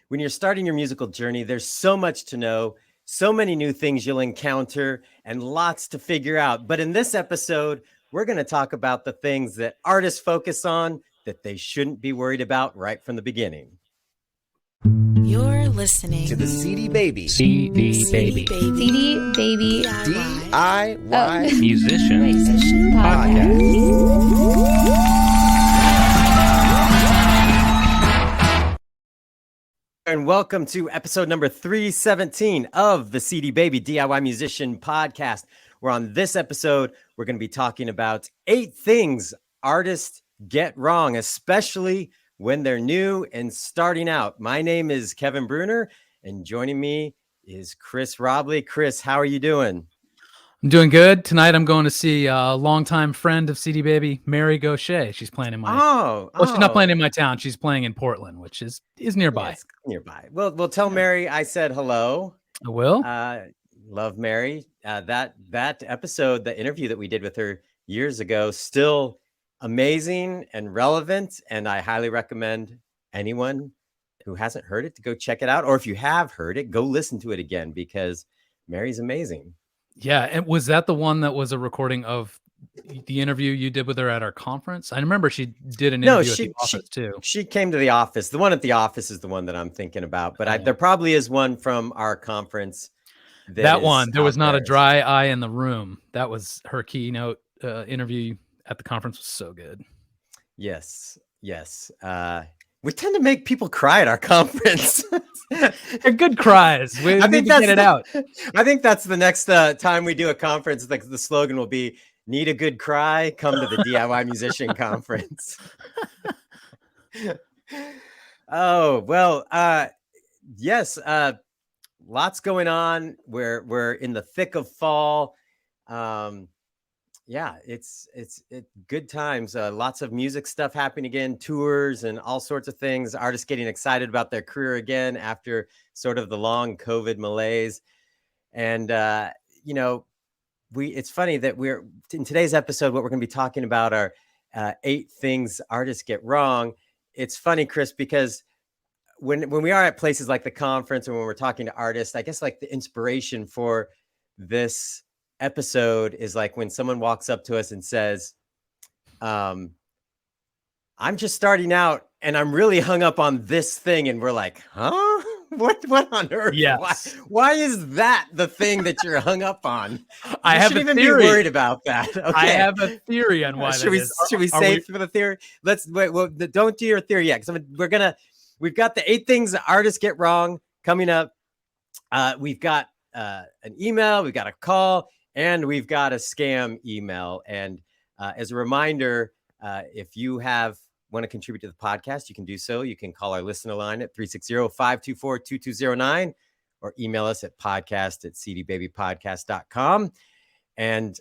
When you're starting your musical journey, there's so much to know, so many new things you'll encounter, and lots to figure out. But in this episode, we're going to talk about the things that artists focus on that they shouldn't be worried about right from the beginning. You're listening to the CD Baby CD Baby DIY Musician Podcast. And welcome to episode number 317 of the CD Baby DIY Musician Podcast, where on this episode, we're going to be talking about 8 things artists get wrong, especially when they're new and starting out. My name is Kevin Bruner, and joining me is Chris Robley. Chris, how are you doing? I'm doing good. Tonight I'm going to see a longtime friend of CD Baby, Mary Gaucher. She's playing in my she's not playing in my town. She's playing in Portland, which is nearby. Yes, nearby. Well, tell Mary I said hello. I will. Love Mary. That episode, the interview that we did with her years ago, still amazing and relevant, and I highly recommend anyone who hasn't heard it to go check it out, or if you have heard it, go listen to it again, because Mary's amazing. Yeah, and was that the one that was a recording of the interview you did with her at our conference? I remember she did an interview at the office too. She came to the office. The one at the office is the one that I'm thinking about, but there probably is one from our conference. That one, there was not a dry eye in the room. That was her keynote interview at the conference. Was so good. Yes. We tend to make people cry at our conference. They're good cries. We need to get it out. I think that's the next time we do a conference. Like the slogan will be, "Need a good cry? Come to the DIY Musician Conference." Oh, well, yes. Lots going on. We're in the thick of fall. Yeah, it's good times. Lots of music stuff happening again, tours and all sorts of things. Artists getting excited about their career again after sort of the long COVID malaise. And it's funny that we're in today's episode. What we're going to be talking about are 8 things artists get wrong. It's funny, Chris, because when we are at places like the conference and when we're talking to artists, I guess like the inspiration for this episode is like when someone walks up to us and says, I'm just starting out and I'm really hung up on this thing. And we're like, huh? What on earth? Yes. Why is that the thing that you're hung up on? I have shouldn't a even theory. be worried about that. Okay. I have a theory on why should we save for the theory? Let's wait. Well, don't do your theory yet, because we've got the 8 things that artists get wrong coming up. We've got an email, we've got a call, and we've got a scam email. And as a reminder, if you want to contribute to the podcast, you can do so. You can call our listener line at 360-524-2209 or email us at podcast@cdbabypodcast.com. And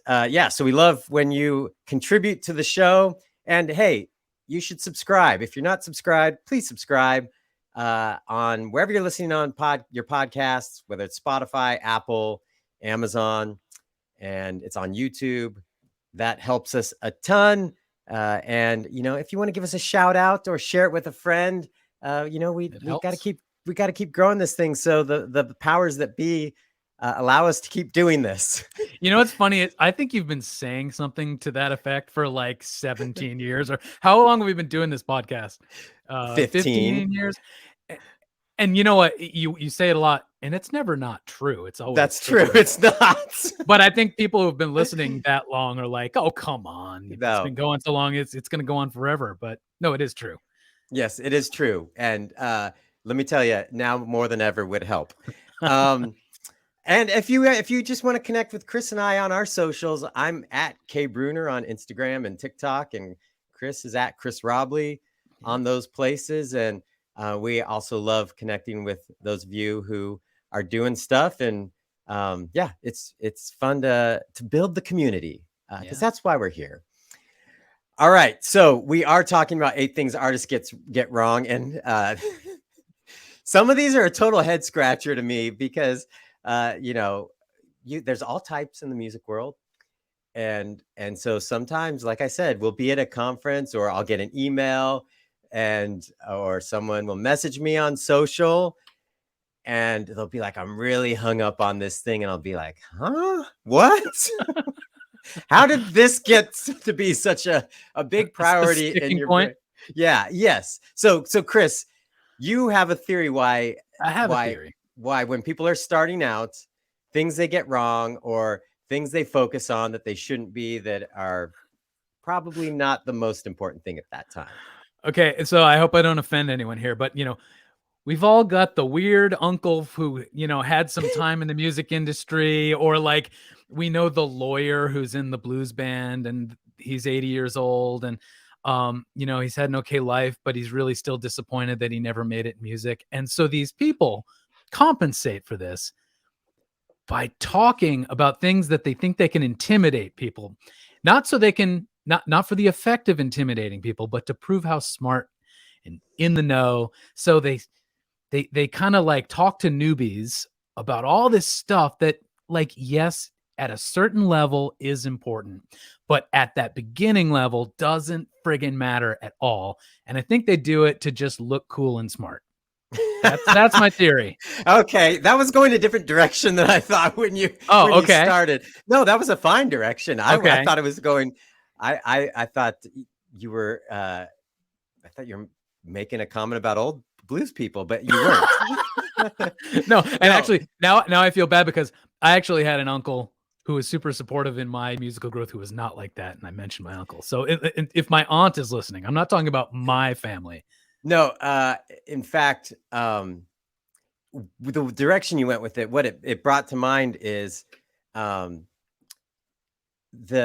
so we love when you contribute to the show. And hey, you should subscribe. If you're not subscribed, please subscribe on wherever you're listening on your podcasts, whether it's Spotify, Apple, Amazon, and it's on YouTube. That helps us a ton. And if you want to give us a shout out or share it with a friend, we got to keep growing this thing. So the powers that be allow us to keep doing this. What's funny is I think you've been saying something to that effect for like 17 years, or how long have we been doing this podcast? 15 years. And you know what? You say it a lot, and it's never not true. It's always true. It's not. But I think people who've been listening that long are like, "Oh, come on! It's been going so long. It's going to go on forever." But no, it is true. Yes, it is true. And let me tell you, now more than ever would help. And if you just want to connect with Chris and I on our socials, I'm at K Bruner on Instagram and TikTok, and Chris is at Chris Robley on those places. And we also love connecting with those of you who are doing stuff. And it's fun to build the community because that's why we're here. All right. So we are talking about 8 things artists get wrong. And some of these are a total head scratcher to me because, there's all types in the music world. And so sometimes, like I said, we'll be at a conference or I'll get an email and or someone will message me on social and they'll be like, I'm really hung up on this thing. And I'll be like, huh? What? How did this get to be such a big priority in your point? brain? Yeah, yes. So Chris, you have a theory why I have a theory. Why when people are starting out, things they get wrong or things they focus on that they shouldn't be, that are probably not the most important thing at that time. Okay, so I hope I don't offend anyone here, but we've all got the weird uncle who, had some time in the music industry, or like we know the lawyer who's in the blues band and he's 80 years old and he's had an okay life, but he's really still disappointed that he never made it in music. And so these people compensate for this by talking about things that they think they can intimidate people, not so they can not for the effect of intimidating people, but to prove how smart and in the know. So they kind of like talk to newbies about all this stuff that, like, yes, at a certain level is important, but at that beginning level doesn't friggin' matter at all. And I think they do it to just look cool and smart. That's my theory. Okay, that was going a different direction than I thought when you you started. No, that was a fine direction. I thought it was going. I thought you were. I thought you were making a comment about old blues people, but you weren't. No, and actually, now I feel bad because I actually had an uncle who was super supportive in my musical growth who was not like that, and I mentioned my uncle. So if my aunt is listening, I'm not talking about my family. No, in fact, the direction you went with it, what it brought to mind is the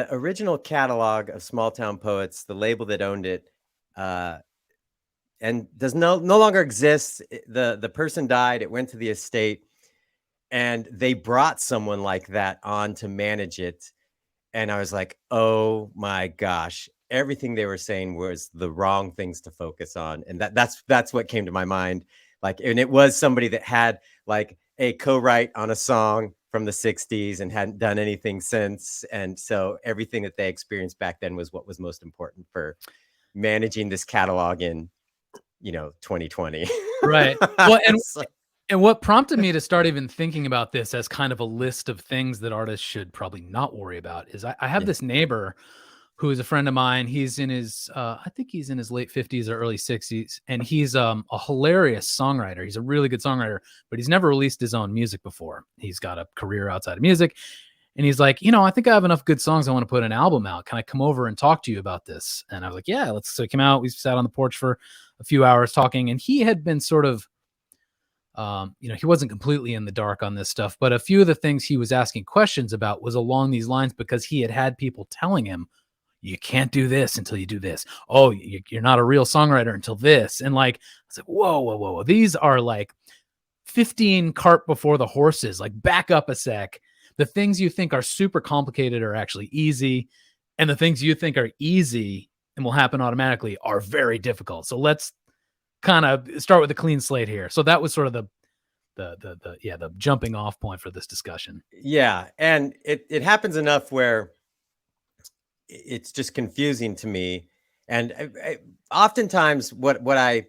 original catalog of Small Town Poets, the label that owned it, and does no longer exist. The person died, it went to the estate, and they brought someone like that on to manage it. And I was like, oh my gosh, everything they were saying was the wrong things to focus on. And that's what came to my mind. Like, and it was somebody that had like a co-write on a song from the 60s and hadn't done anything since. And so everything that they experienced back then was what was most important for managing this catalog in, 2020. Right. Well, and what prompted me to start even thinking about this as kind of a list of things that artists should probably not worry about is I have this neighbor who is a friend of mine. He's in his, I think he's in his late 50s or early 60s. And he's a hilarious songwriter. He's a really good songwriter, but he's never released his own music before. He's got a career outside of music. And he's like, I think I have enough good songs. I want to put an album out. Can I come over and talk to you about this? And I was like, yeah, let's. So he came out. We sat on the porch for a few hours talking. And he had been sort of, he wasn't completely in the dark on this stuff, but a few of the things he was asking questions about was along these lines because he had people telling him, you can't do this until you do this. Oh, you're not a real songwriter until this. And like, I was like, whoa. These are like 15 cart before the horses. Like, back up a sec. The things you think are super complicated are actually easy. And the things you think are easy and will happen automatically are very difficult. So let's kind of start with a clean slate here. So that was sort of the jumping off point for this discussion. Yeah. And it happens enough where it's just confusing to me. And oftentimes my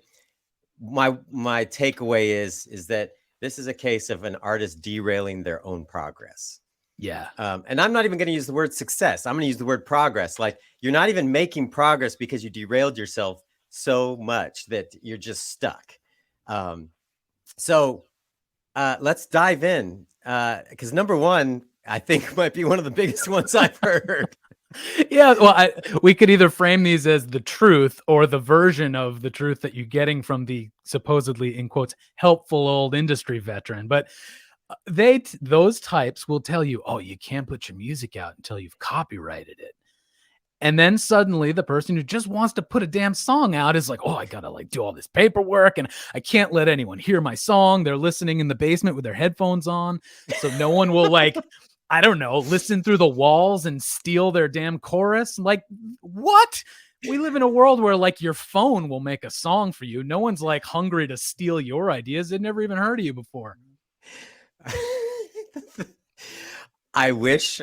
takeaway is that this is a case of an artist derailing their own progress. Yeah. And I'm not even going to use the word success. I'm going to use the word progress. Like, you're not even making progress because you derailed yourself so much that you're just stuck. So let's dive in. Because number one, I think might be one of the biggest ones I've heard. Yeah, well, we could either frame these as the truth or the version of the truth that you're getting from the supposedly, in quotes, helpful old industry veteran. But those types will tell you, oh, you can't put your music out until you've copyrighted it. And then suddenly the person who just wants to put a damn song out is like, oh, I gotta like do all this paperwork and I can't let anyone hear my song. They're listening in the basement with their headphones on. So no one will like, I don't know, listen through the walls and steal their damn chorus. Like, what? We live in a world where like your phone will make a song for you. No one's like hungry to steal your ideas. They've never even heard of you before. I wish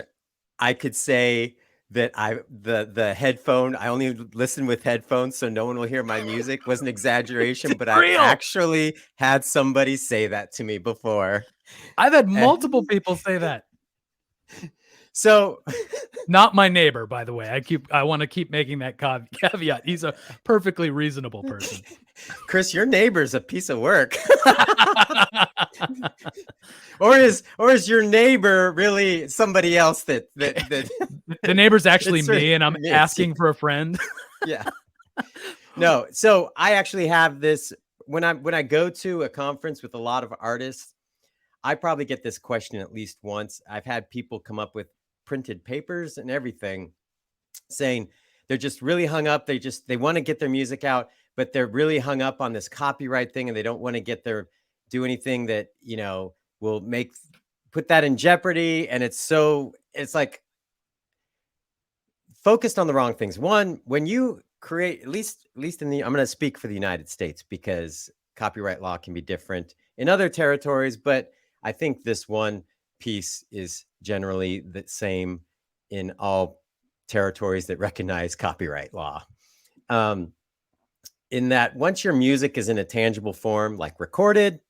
I could say that the headphone, I only listen with headphones so no one will hear my music, was an exaggeration, but I've Real. actually had somebody say that to me before. I've had multiple people say that. So Not my neighbor, by the way. I want to keep making that caveat. He's a perfectly reasonable person. Chris, your neighbor's a piece of work. or is your neighbor really somebody else that the neighbor's actually me, and I'm asking for a friend? Yeah. No, so I actually have this when I go to a conference with a lot of artists, I probably get this question at least once. I've had people come up with printed papers and everything saying they're just really hung up. They want to get their music out, but they're really hung up on this copyright thing, and they don't want to do anything that, will put that in jeopardy. And it's like focused on the wrong things. One, when you create, at least I'm going to speak for the United States because copyright law can be different in other territories, but I think this one piece is generally the same in all territories that recognize copyright law. In that once your music is in a tangible form, like recorded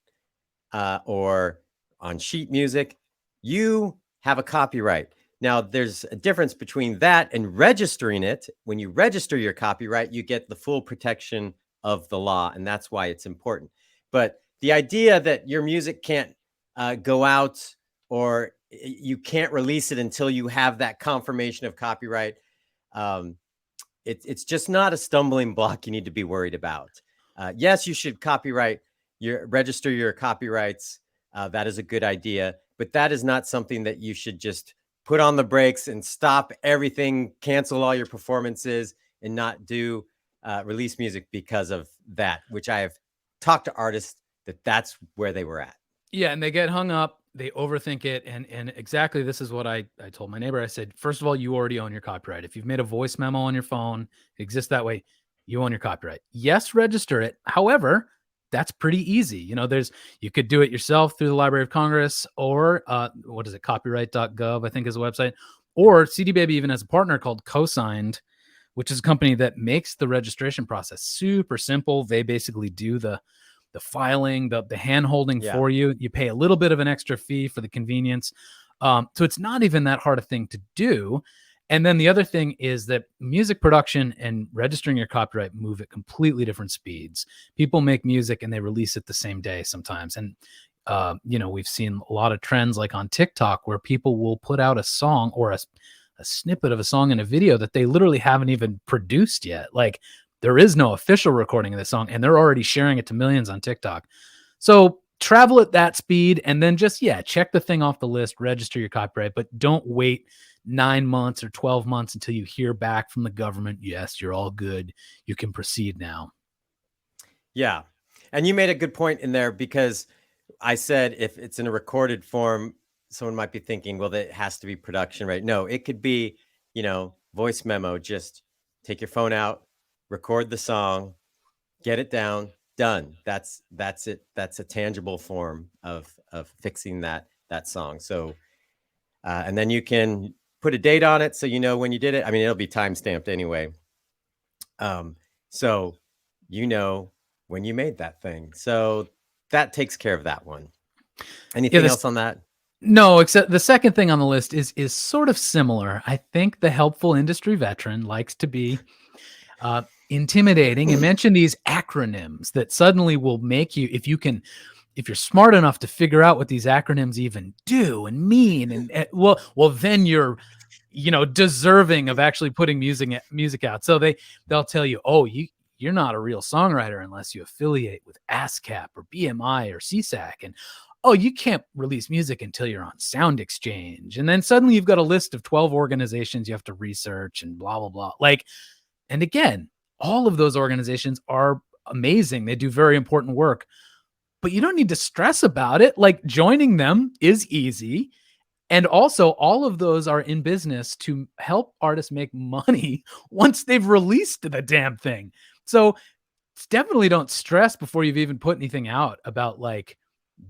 or on sheet music, you have a copyright. Now, there's a difference between that and registering it. When you register your copyright, you get the full protection of the law, and that's why it's important. But the idea that your music can't go out or you can't release it until you have that confirmation of copyright, it's just not a stumbling block you need to be worried about. Yes, you should register your copyrights. That is a good idea, but that is not something that you should just put on the brakes and stop everything, cancel all your performances, and not do release music because of that, which I have talked to artists that's where they were at. Yeah, and they get hung up, they overthink it, and exactly this is what I told my neighbor. I said, first of all, you already own your copyright. If you've made a voice memo on your phone, it exists that way, you own your copyright. Yes, register it. However, that's pretty easy. You could do it yourself through the Library of Congress, or what is it, copyright.gov, I think is the website, or CD Baby even has a partner called Cosigned, which is a company that makes the registration process super simple. They basically do the filing, the hand holding for you. You pay a little bit of an extra fee for the convenience. So it's not even that hard a thing to do. And then the other thing is that music production and registering your copyright move at completely different speeds. People make music and they release it the same day sometimes. And, we've seen a lot of trends like on TikTok where people will put out a song or a snippet of a song in a video that they literally haven't even produced yet. Like, there is no official recording of the song, and they're already sharing it to millions on TikTok. So travel at that speed, and then just, check the thing off the list, register your copyright, but don't wait 9 months or 12 months until you hear back from the government. Yes, you're all good. You can proceed now. Yeah. And you made a good point in there, because I said if it's in a recorded form, someone might be thinking, well, that has to be production, right? No, it could be, voice memo. Just take your phone out, record the song, get it down, done. That's it. That's a tangible form of fixing that song. So, and then you can put a date on it, so when you did it. I mean, it'll be time stamped anyway. So when you made that thing. So that takes care of that one. Anything else on that? No, except the second thing on the list is sort of similar. I think the helpful industry veteran likes to be intimidating and mention these acronyms that suddenly will make you, if you're smart enough to figure out what these acronyms even do and mean, and well, then you're, deserving of actually putting music out. So they'll tell you, oh, you're not a real songwriter unless you affiliate with ASCAP or BMI or CSAC, and oh, you can't release music until you're on Sound Exchange. And then suddenly you've got a list of 12 organizations you have to research and blah, blah, blah. And again, all of those organizations are amazing. They do very important work, but you don't need to stress about it. Like, joining them is easy. And also, all of those are in business to help artists make money once they've released the damn thing. So definitely don't stress before you've even put anything out about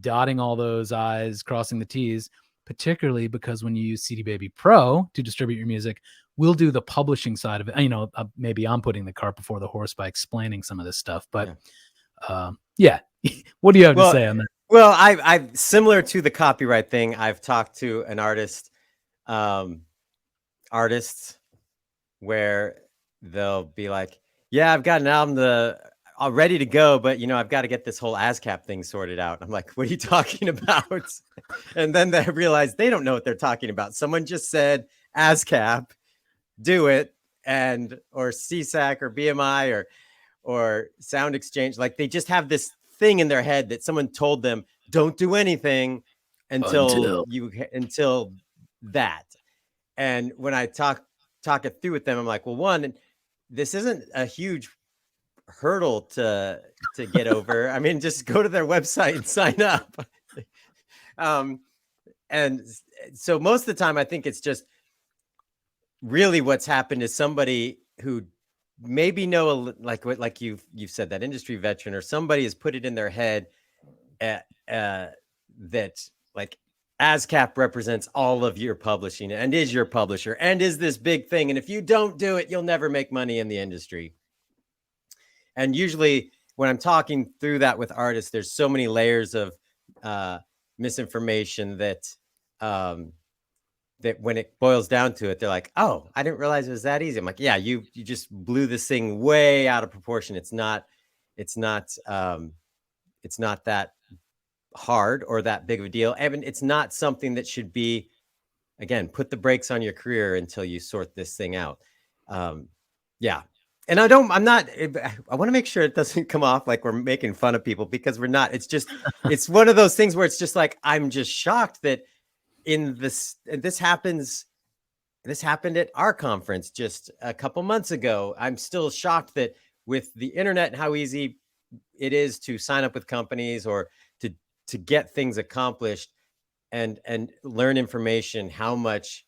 dotting all those I's, crossing the T's, particularly because when you use CD Baby Pro to distribute your music, we'll do the publishing side of it. You know, maybe I'm putting the cart before the horse by explaining some of this stuff, but yeah. What do you have to say on that? Well, I similar to the copyright thing. I've talked to an artists where they'll be like, yeah, I've got an album all ready to go, but you know, I've got to get this whole ASCAP thing sorted out. I'm like, what are you talking about? And then they realize they don't know what they're talking about. Someone just said ASCAP, do it, or CSAC or BMI or Sound Exchange. Like they just have this thing in their head that someone told them, don't do anything until that. And when I talk it through with them, I'm like, well, one, this isn't a huge hurdle to get over. I mean, just go to their website and sign up. And so most of the time, I think it's just really what's happened is somebody who maybe like you've said, that industry veteran, or somebody has put it in their head that like ASCAP represents all of your publishing and is your publisher and is this big thing. And if you don't do it, you'll never make money in the industry. And usually when I'm talking through that with artists, there's so many layers of misinformation that when it boils down to it, they're like, oh, I didn't realize it was that easy. I'm like, yeah, you just blew this thing way out of proportion. It's not that hard or that big of a deal. And it's not something that should be, again, put the brakes on your career until you sort this thing out. Yeah. And I want to make sure it doesn't come off like we're making fun of people, because we're not. It's just, it's one of those things where it's just like, I'm just shocked that this happened at our conference just a couple months ago. I'm still shocked that with the internet and how easy it is to sign up with companies or to get things accomplished and learn information, how much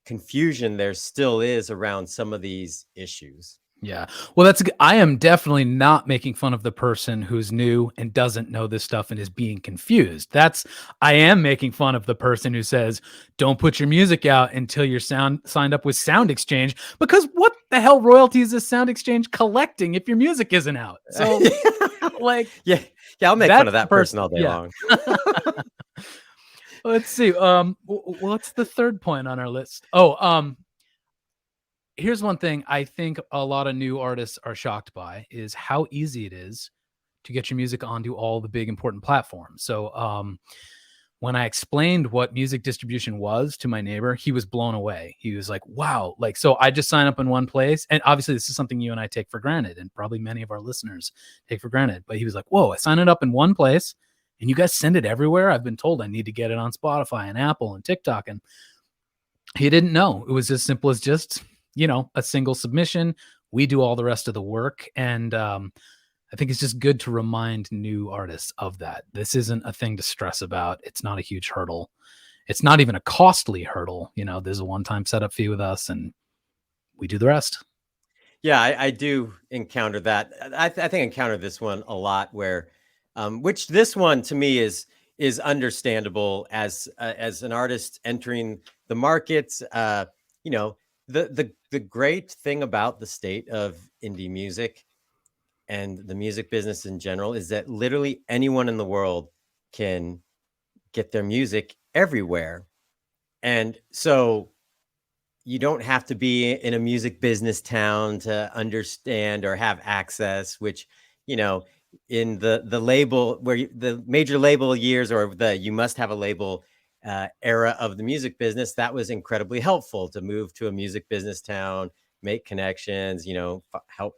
confusion there still is around some of these issues. Yeah. Well, I am definitely not making fun of the person who's new and doesn't know this stuff and is being confused. I am making fun of the person who says, don't put your music out until you're signed up with Sound Exchange, because what the hell royalties is Sound Exchange collecting if your music isn't out? So like, yeah, I'll make fun of that person all day long. Let's see. What's the third point on our list? Here's one thing I think a lot of new artists are shocked by is how easy it is to get your music onto all the big important platforms. So when I explained what music distribution was to my neighbor, he was blown away. He was like, wow, like, so I just sign up in one place. And obviously this is something you and I take for granted, and probably many of our listeners take for granted. But he was like, whoa, I sign it up in one place and you guys send it everywhere. I've been told I need to get it on Spotify and Apple and TikTok. And he didn't know. It was as simple as just, a single submission. We do all the rest of the work. And I think it's just good to remind new artists of that. This isn't a thing to stress about. It's not a huge hurdle. It's not even a costly hurdle. There's a one-time setup fee with us and we do the rest. Yeah, I do encounter that. I think I encountered this one a lot where, which this one to me is understandable as an artist entering the market. The great thing about the state of indie music and the music business in general is that literally anyone in the world can get their music everywhere. And so you don't have to be in a music business town to understand or have access, which, in the label where the major label years or you must have a label era of the music business, that was incredibly helpful to move to a music business town, make connections, help,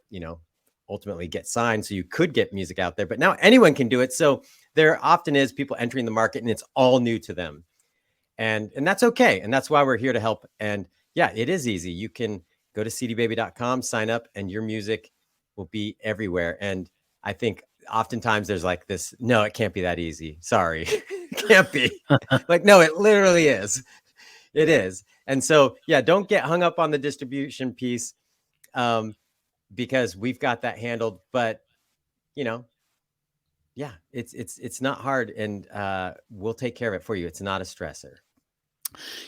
ultimately get signed so you could get music out there. But now anyone can do it. So there often is people entering the market and it's all new to them. And that's okay. And that's why we're here to help. And yeah, it is easy. You can go to cdbaby.com, sign up, and your music will be everywhere. And I think oftentimes there's like this, no, it can't be that easy. Sorry, it can't be. Like, no, it literally is. It is. And so, yeah, don't get hung up on the distribution piece because we've got that handled. But, yeah, it's not hard, and we'll take care of it for you. It's not a stressor.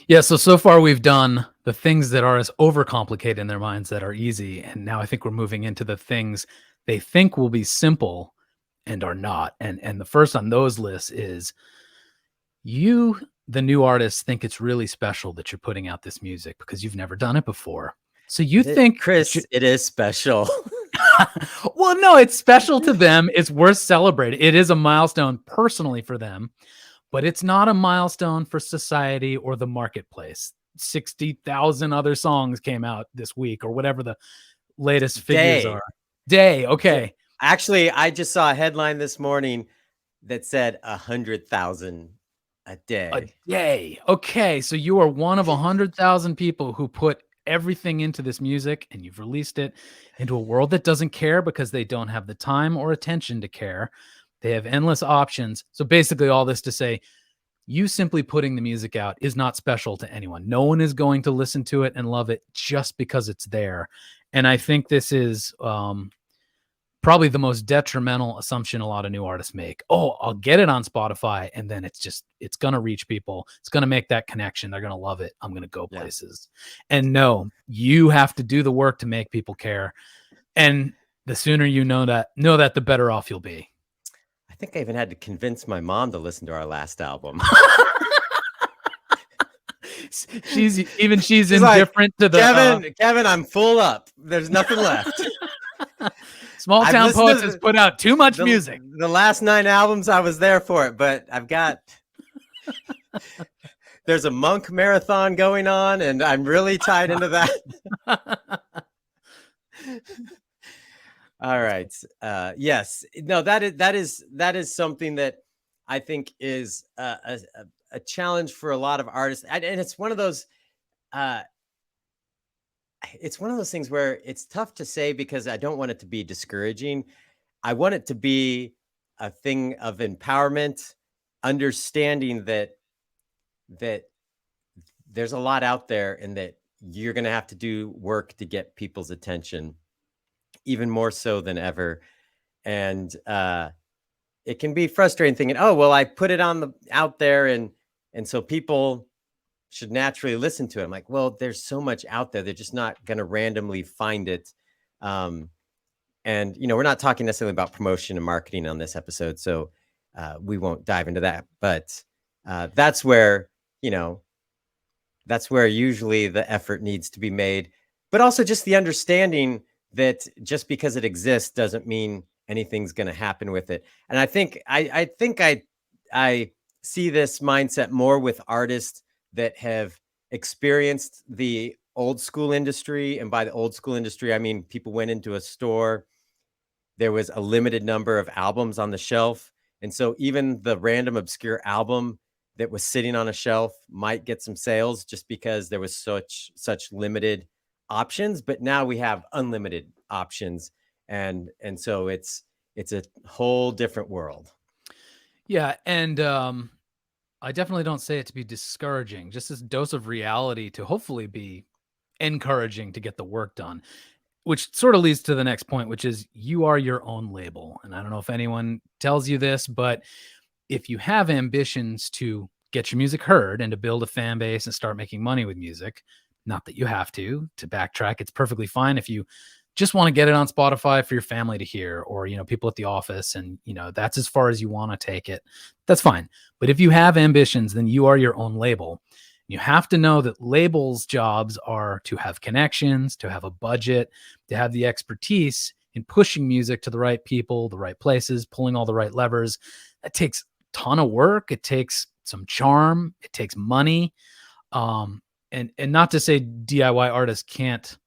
Yeah, so far we've done the things that are as overcomplicated in their minds that are easy, and now I think we're moving into the things they think will be simple and are not. And the first on those lists is you, the new artist, think it's really special that you're putting out this music because you've never done it before. So you think Chris, it is special. well, no, it's special to them. It's worth celebrating. It is a milestone personally for them, but it's not a milestone for society or the marketplace. 60,000 other songs came out this week or whatever the latest figures are. Day. Okay. Actually, I just saw a headline this morning that said 100,000 a day. A day. Okay. So you are one of 100,000 people who put everything into this music and you've released it into a world that doesn't care because they don't have the time or attention to care. They have endless options. So basically all this to say, you simply putting the music out is not special to anyone. No one is going to listen to it and love it just because it's there. And I think this is probably the most detrimental assumption a lot of new artists make. Oh, I'll get it on Spotify and then it's going to reach people. It's going to make that connection. They're going to love it. I'm going to go places. And no, you have to do the work to make people care. And the sooner you know that, the better off you'll be. I think I even had to convince my mom to listen to our last album. she's indifferent to the Kevin, I'm full up. There's nothing left. Small Town Poets has put out too much music. The last 9 albums, I was there for it, but there's a Monk marathon going on, and I'm really tied into that. All right. Yes. No, that is something that I think is a challenge for a lot of artists, and it's one of those. It's one of those things where it's tough to say because I don't want it to be discouraging. I want it to be a thing of empowerment, understanding that there's a lot out there and that you're going to have to do work to get people's attention, even more so than ever. And it can be frustrating thinking, oh, well, I put it out there and so people should naturally listen to it. I'm like, well, there's so much out there. They're just not going to randomly find it. And, we're not talking necessarily about promotion and marketing on this episode, so we won't dive into that. But that's where usually the effort needs to be made. But also just the understanding that just because it exists doesn't mean anything's going to happen with it. And I think I see this mindset more with artists that have experienced the old school industry. And by the old school industry, I mean, people went into a store, there was a limited number of albums on the shelf. And so even the random obscure album that was sitting on a shelf might get some sales just because there was such limited options. But now we have unlimited options. And so it's a whole different world. Yeah. And I definitely don't say it to be discouraging, just this dose of reality to hopefully be encouraging to get the work done, which sort of leads to the next point, which is you are your own label. And I don't know if anyone tells you this, but if you have ambitions to get your music heard and to build a fan base and start making money with music, not that you have to backtrack. It's perfectly fine if you just want to get it on Spotify for your family to hear, or, people at the office, and, that's as far as you want to take it. That's fine. But if you have ambitions, then you are your own label. You have to know that labels' jobs are to have connections, to have a budget, to have the expertise in pushing music to the right people, the right places, pulling all the right levers. That takes a ton of work. It takes some charm. It takes money. And not to say DIY artists can't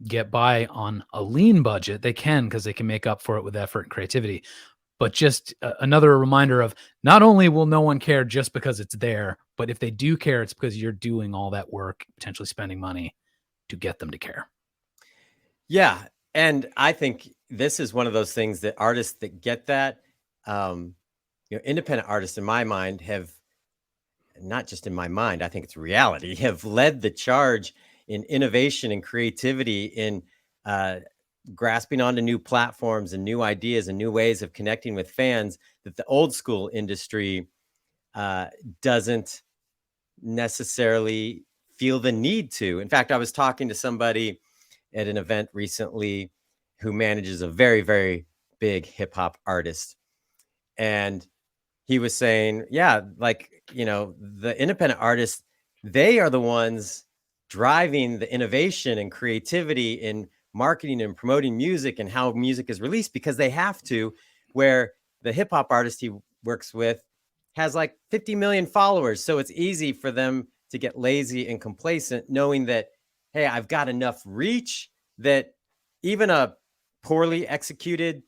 get by on a lean budget. They can, because they can make up for it with effort and creativity. But just another reminder of not only will no one care just because it's there, but if they do care, it's because you're doing all that work, potentially spending money to get them to care. Yeah. And I think this is one of those things that artists that get that, independent artists in my mind have, not just in my mind, I think it's reality, have led the charge in innovation and creativity, in grasping onto new platforms and new ideas and new ways of connecting with fans that the old school industry doesn't necessarily feel the need to. In fact, I was talking to somebody at an event recently who manages a very, very big hip hop artist. And he was saying, yeah, like, the independent artists, they are the ones driving the innovation and creativity in marketing and promoting music and how music is released because they have to, where the hip hop artist he works with has like 50 million followers. So it's easy for them to get lazy and complacent, knowing that, hey, I've got enough reach that even a poorly executed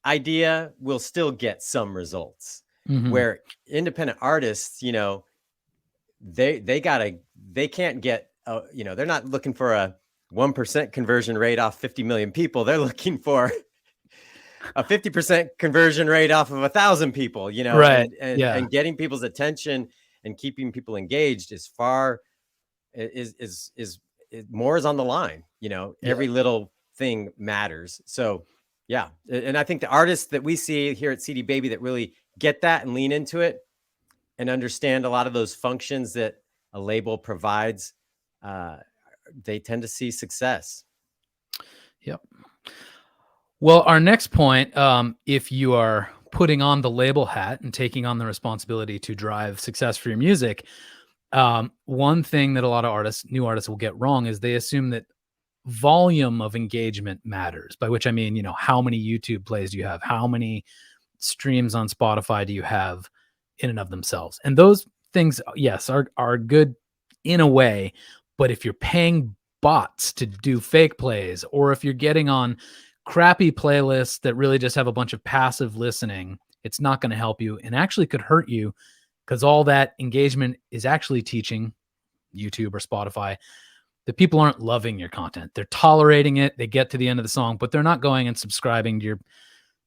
idea will still get some results. Mhm. Where independent artists, they can't get, they're not looking for a 1% conversion rate off 50 million people. They're looking for a 50% conversion rate off of 1,000 people, Right. and getting people's attention and keeping people engaged is more is on the line. Every little thing matters. So yeah. And I think the artists that we see here at CD Baby that really get that and lean into it and understand a lot of those functions that a label provides, they tend to see success. Yep. Well, our next point, if you are putting on the label hat and taking on the responsibility to drive success for your music, one thing that a lot of new artists will get wrong is they assume that volume of engagement matters, by which I mean, how many YouTube plays do you have? How many streams on Spotify do you have in and of themselves? And those things, yes, are good in a way, but if you're paying bots to do fake plays, or if you're getting on crappy playlists that really just have a bunch of passive listening, it's not going to help you and actually could hurt you, because all that engagement is actually teaching YouTube or Spotify that people aren't loving your content. They're tolerating it. They get to the end of the song, but they're not going and subscribing to your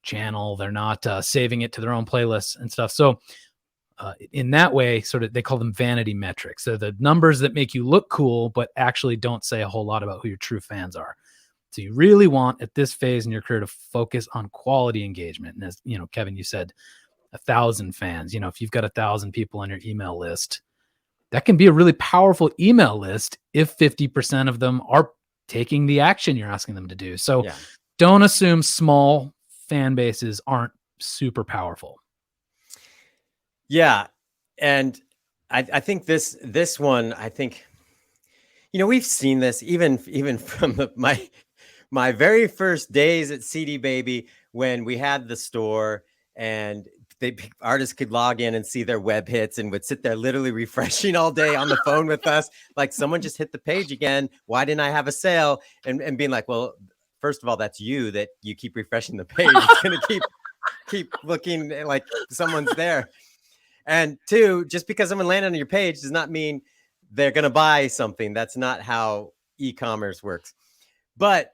channel. They're not saving it to their own playlists and stuff. So in that way, sort of, they call them vanity metrics. So the numbers that make you look cool, but actually don't say a whole lot about who your true fans are. So you really want at this phase in your career to focus on quality engagement. And as Kevin, you said 1,000 fans, if you've got 1,000 people on your email list, that can be a really powerful email list if 50% of them are taking the action you're asking them to do. So don't assume small fan bases aren't super powerful. Yeah. And I think this one, I think, we've seen this even from my very first days at CD Baby, when we had the store and artists could log in and see their web hits and would sit there literally refreshing all day on the phone with us. Like, someone just hit the page again. Why didn't I have a sale? And being like, well, first of all, that's you, that you keep refreshing the page. It's going to keep looking like someone's there. And two, just because someone landed on your page does not mean they're going to buy something. That's not how e-commerce works. But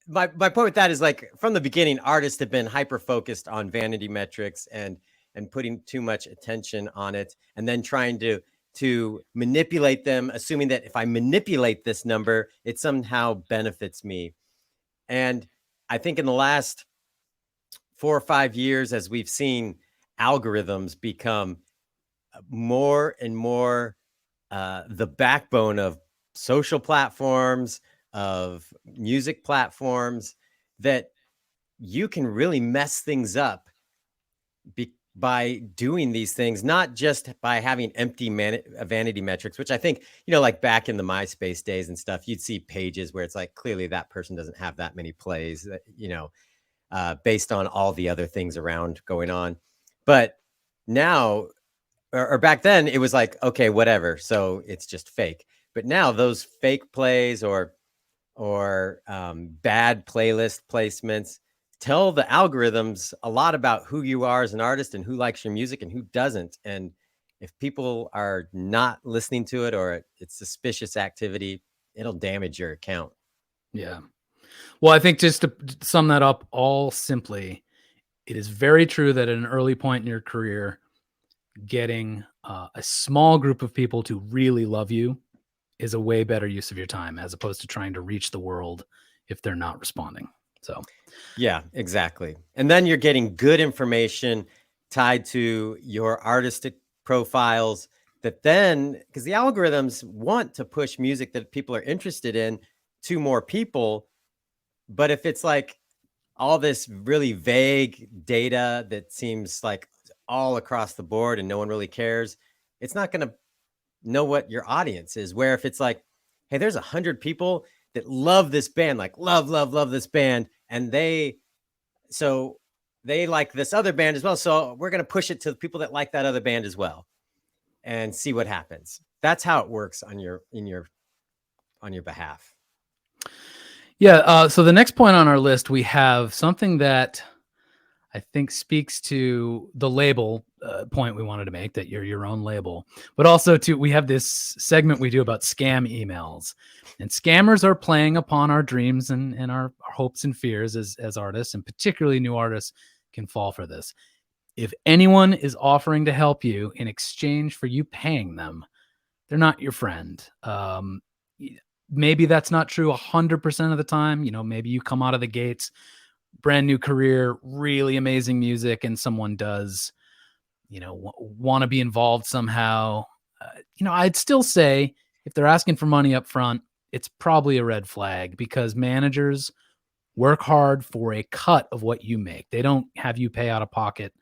my point with that is, like, from the beginning, artists have been hyper focused on vanity metrics and putting too much attention on it, and then trying to manipulate them, assuming that if I manipulate this number, it somehow benefits me. And I think in the last 4 or 5 years, as we've seen algorithms become more and more the backbone of social platforms, of music platforms, that you can really mess things up by doing these things, not just by having empty vanity metrics, which I think, like back in the MySpace days and stuff, you'd see pages where it's like, clearly that person doesn't have that many plays, based on all the other things around going on. But now, or back then, it was like, okay, whatever. So it's just fake. But now those fake plays or bad playlist placements tell the algorithms a lot about who you are as an artist and who likes your music and who doesn't. And if people are not listening to it, or it's suspicious activity, it'll damage your account. Yeah. Well, I think just to sum that up all simply, it is very true that at an early point in your career, getting a small group of people to really love you is a way better use of your time, as opposed to trying to reach the world if they're not responding. So, yeah, exactly. And then you're getting good information tied to your artistic profiles that then, because the algorithms want to push music that people are interested in to more people. But if it's like all this really vague data that seems like all across the board and no one really cares, it's not going to know what your audience is. Where if it's like, hey, there's 100 people that love this band, like love this band, and they like this other band as well, so we're going to push it to the people that like that other band as well and see what happens. That's how it works on your behalf. Yeah. So the next point on our list, we have something that I think speaks to the label point we wanted to make, that you're your own label, but also we have this segment we do about scam emails, and scammers are playing upon our dreams and our hopes and fears as artists, and particularly new artists can fall for this. If anyone is offering to help you in exchange for you paying them, they're not your friend. Maybe that's not true 100% of the time. Maybe you come out of the gates, brand new career, really amazing music, and someone does, want to be involved somehow. I'd still say if they're asking for money up front, it's probably a red flag, because managers work hard for a cut of what you make. They don't have you pay out of pocket.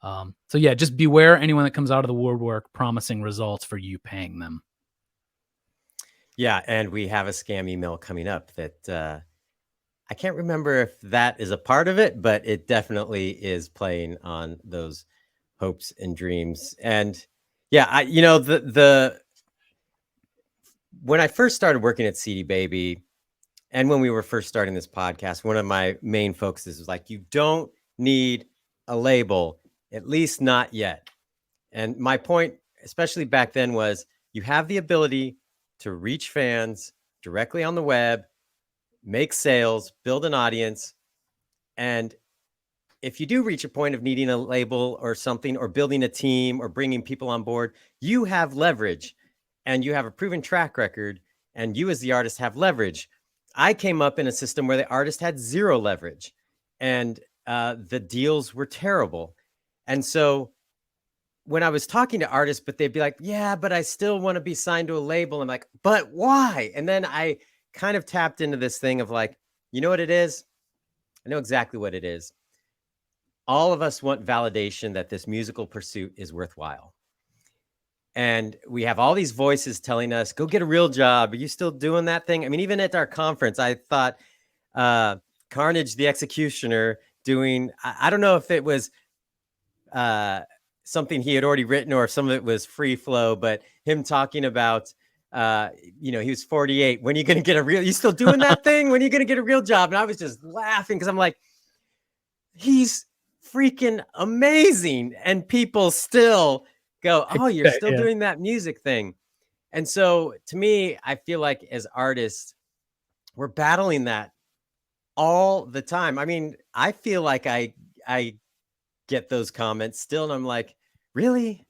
So yeah, just beware anyone that comes out of the woodwork promising results for you paying them. Yeah, and we have a scam email coming up that I can't remember if that is a part of it, but it definitely is playing on those hopes and dreams. And yeah, when I first started working at CD Baby, and when we were first starting this podcast, one of my main focuses was like, you don't need a label, at least not yet. And my point, especially back then, was you have the ability to reach fans directly on the web, make sales, build an audience. And if you do reach a point of needing a label or something, or building a team or bringing people on board, you have leverage and you have a proven track record, and you as the artist have leverage. I came up in a system where the artist had zero leverage, and the deals were terrible. And so when I was talking to artists, but they'd be like, yeah, but I still want to be signed to a label. I'm like, but why? And then I kind of tapped into this thing of like, you know what it is? I know exactly what it is. All of us want validation that this musical pursuit is worthwhile. And we have all these voices telling us, go get a real job. Are you still doing that thing? I mean, even at our conference, I thought Carnage, the Executioner, doing, I don't know if it was something he had already written or if some of it was free flow, but him talking about, he was 48. When are you going to get you still doing that thing? When are you going to get a real job? And I was just laughing because I'm like, he's freaking amazing. And people still go, oh, you're still doing that music thing. And so to me, I feel like as artists, we're battling that all the time. I mean, I feel like I get those comments still, and I'm like, really?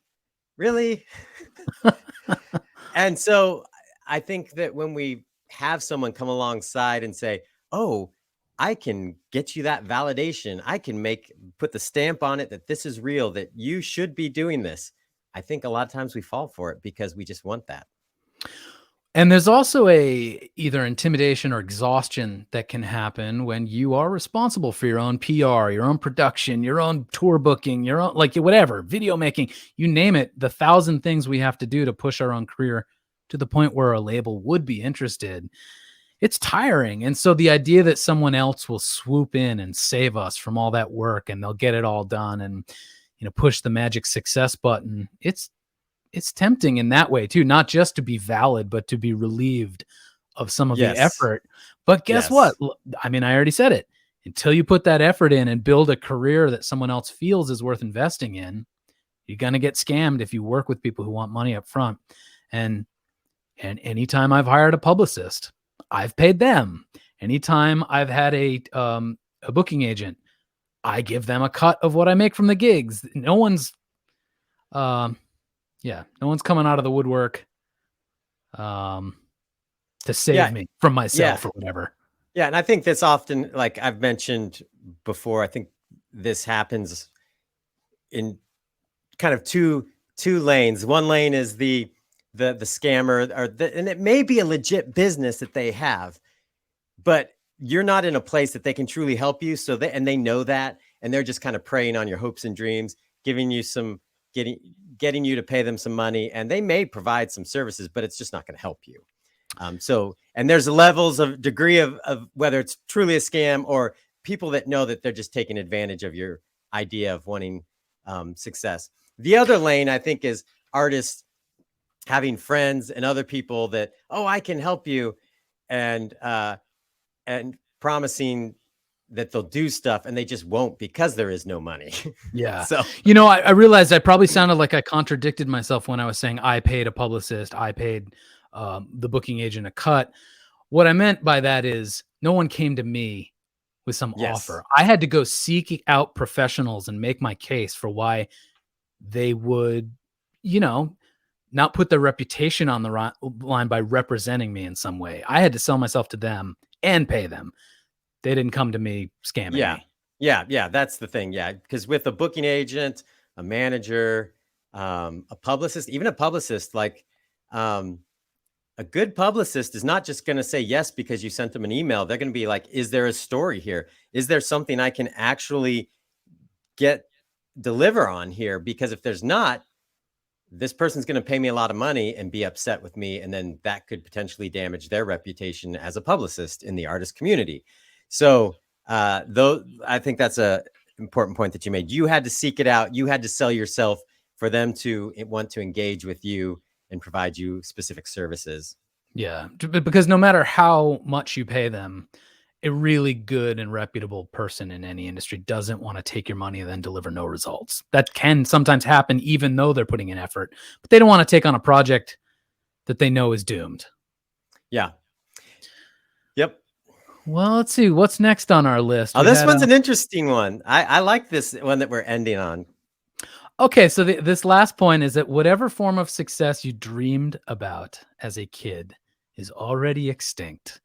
And so I think that when we have someone come alongside and say, oh, I can get you that validation, I can put the stamp on it that this is real, that you should be doing this, I think a lot of times we fall for it because we just want that. And there's also either intimidation or exhaustion that can happen when you are responsible for your own PR, your own production, your own tour booking, your own, like whatever, video making, you name it, the 1,000 things we have to do to push our own career to the point where a label would be interested. It's tiring. And so the idea that someone else will swoop in and save us from all that work and they'll get it all done and, push the magic success button, it's tempting in that way too, not just to be valid, but to be relieved of some of the effort. But guess what? I mean, I already said it. Until you put that effort in and build a career that someone else feels is worth investing in, you're going to get scammed if you work with people who want money up front. And anytime I've hired a publicist, I've paid them. Anytime I've had a booking agent, I give them a cut of what I make from the gigs. No one's coming out of the woodwork to save me from myself or whatever. Yeah. And I think that's often, like I've mentioned before, I think this happens in kind of two two lanes. One lane is the scammer, and it may be a legit business that they have, but you're not in a place that they can truly help you. So they know that, and they're just kind of preying on your hopes and dreams, giving you getting you to pay them some money, and they may provide some services, but it's just not going to help you. And there's levels of degree of whether it's truly a scam or people that know that they're just taking advantage of your idea of wanting success. The other lane, I think, is artists having friends and other people that, oh, I can help you, and promising that they'll do stuff, and they just won't because there is no money. Yeah. So, I realized I probably sounded like I contradicted myself when I was saying I paid a publicist, I paid the booking agent a cut. What I meant by that is no one came to me with some offer. I had to go seek out professionals and make my case for why they would, not put their reputation on the line by representing me in some way. I had to sell myself to them and pay them. They didn't come to me scamming me. Yeah. That's the thing. Yeah. Because with a booking agent, a manager, a publicist, even a publicist, like a good publicist is not just going to say yes because you sent them an email. They're going to be like, is there a story here? Is there something I can actually deliver on here? Because if there's not, this person's going to pay me a lot of money and be upset with me. And then that could potentially damage their reputation as a publicist in the artist community. So though I think that's a important point that you made. You had to seek it out. You had to sell yourself for them to want to engage with you and provide you specific services. Yeah, because no matter how much you pay them, a really good and reputable person in any industry doesn't want to take your money and then deliver no results. That can sometimes happen even though they're putting in effort, but they don't want to take on a project that they know is doomed. Yeah. Yep. Well, let's see. What's next on our list? Oh, this one's an interesting one. I like this one that we're ending on. Okay, so this last point is that whatever form of success you dreamed about as a kid is already extinct.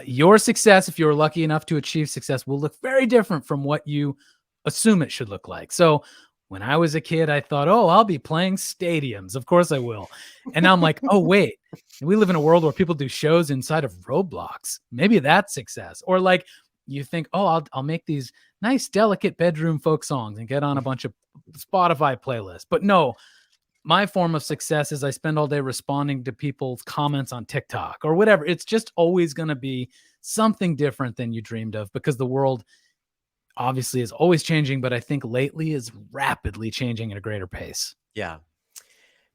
Your success, if you're lucky enough to achieve success, will look very different from what you assume it should look like. So when I was a kid, I thought, oh, I'll be playing stadiums. Of course I will. And now I'm like, oh, wait, we live in a world where people do shows inside of Roblox. Maybe that's success. Or like you think, oh, I'll make these nice, delicate bedroom folk songs and get on a bunch of Spotify playlists. But no, my form of success is I spend all day responding to people's comments on TikTok or whatever. It's just always going to be something different than you dreamed of, because the world obviously is always changing, but I think lately is rapidly changing at a greater pace. Yeah.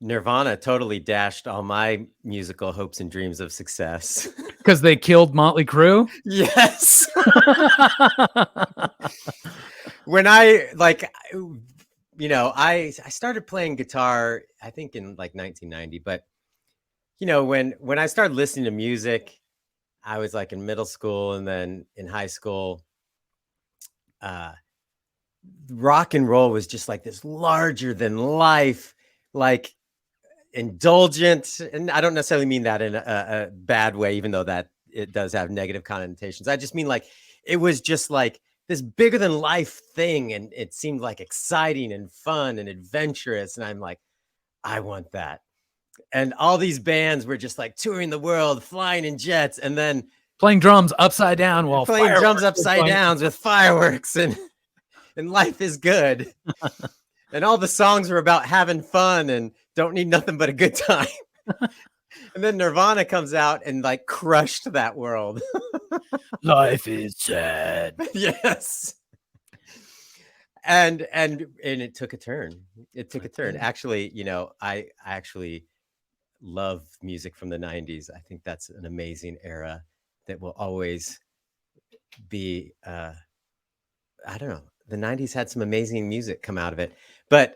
Nirvana totally dashed all my musical hopes and dreams of success. Because they killed Motley Crue? Yes. When I started playing guitar, I think in like 1990, but when I started listening to music, I was like in middle school, and then in high school, rock and roll was just like this larger than life, like indulgent. And I don't necessarily mean that in a bad way, even though that it does have negative connotations. I just mean like, it was just like this bigger than life thing. And it seemed like exciting and fun and adventurous. And I'm like, I want that. And all these bands were just like touring the world, flying in jets, and then playing drums upside down while playing drums upside down with fireworks, and life is good. And all the songs were about having fun and don't need nothing but a good time. And then Nirvana comes out and like crushed that world. Life is sad. Yes. And it took a turn. It took a turn. Actually, I actually love music from the 90s. I think that's an amazing era that will always be, I don't know. The 90s had some amazing music come out of it. But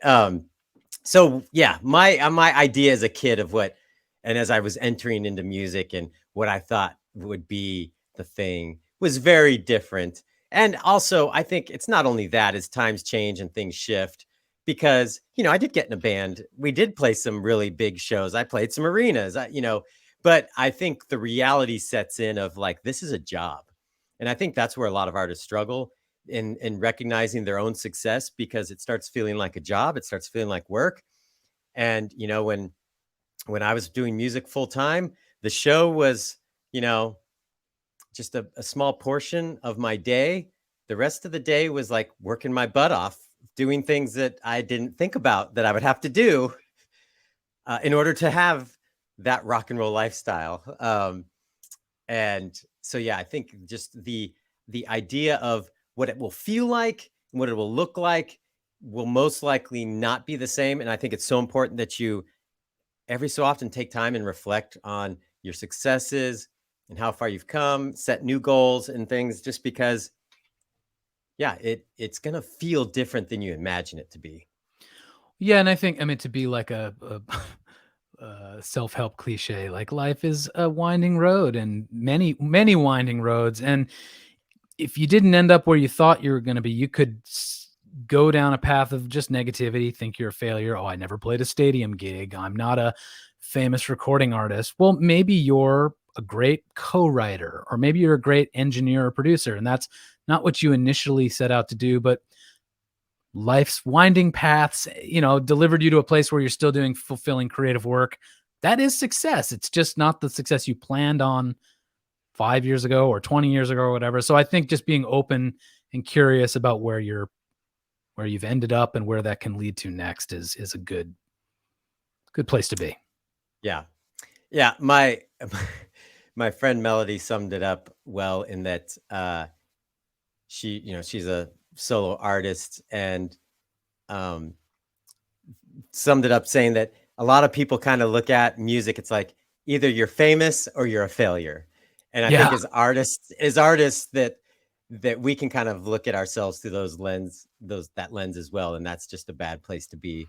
so yeah, my idea as a kid of what, and as I was entering into music and what I thought would be the thing was very different. And also, I think it's not only that, as times change and things shift, because, I did get in a band. We did play some really big shows. I played some arenas, but I think the reality sets in of like, this is a job. And I think that's where a lot of artists struggle in recognizing their own success, because it starts feeling like a job. It starts feeling like work. And when I was doing music full time, the show was, just a small portion of my day. The rest of the day was like working my butt off, doing things that I didn't think about that I would have to do in order to have that rock and roll lifestyle. And so, yeah, I think just the idea of what it will feel like, and what it will look like, will most likely not be the same. And I think it's so important that you every so often take time and reflect on your successes and how far you've come, set new goals and things, just because, yeah, it's going to feel different than you imagine it to be. Yeah, and I think, I mean, to be like a self-help cliche, like life is a winding road, and many, many winding roads. And if you didn't end up where you thought you were going to be, you could go down a path of just negativity, think you're a failure. Oh, I never played a stadium gig. I'm not a famous recording artist. Well, maybe you're a great co-writer, or maybe you're a great engineer or producer, and that's not what you initially set out to do, but life's winding paths, delivered you to a place where you're still doing fulfilling creative work. That is success. It's just not the success you planned on 5 years ago or 20 years ago or whatever. So I think just being open and curious about where you've ended up and where that can lead to next is a good place to be. Yeah. Yeah. My my friend Melody summed it up well in that she's a solo artist, and summed it up saying that a lot of people kind of look at music, it's like either you're famous or you're a failure. And I think as artists that we can kind of look at ourselves through that lens as well. And that's just a bad place to be,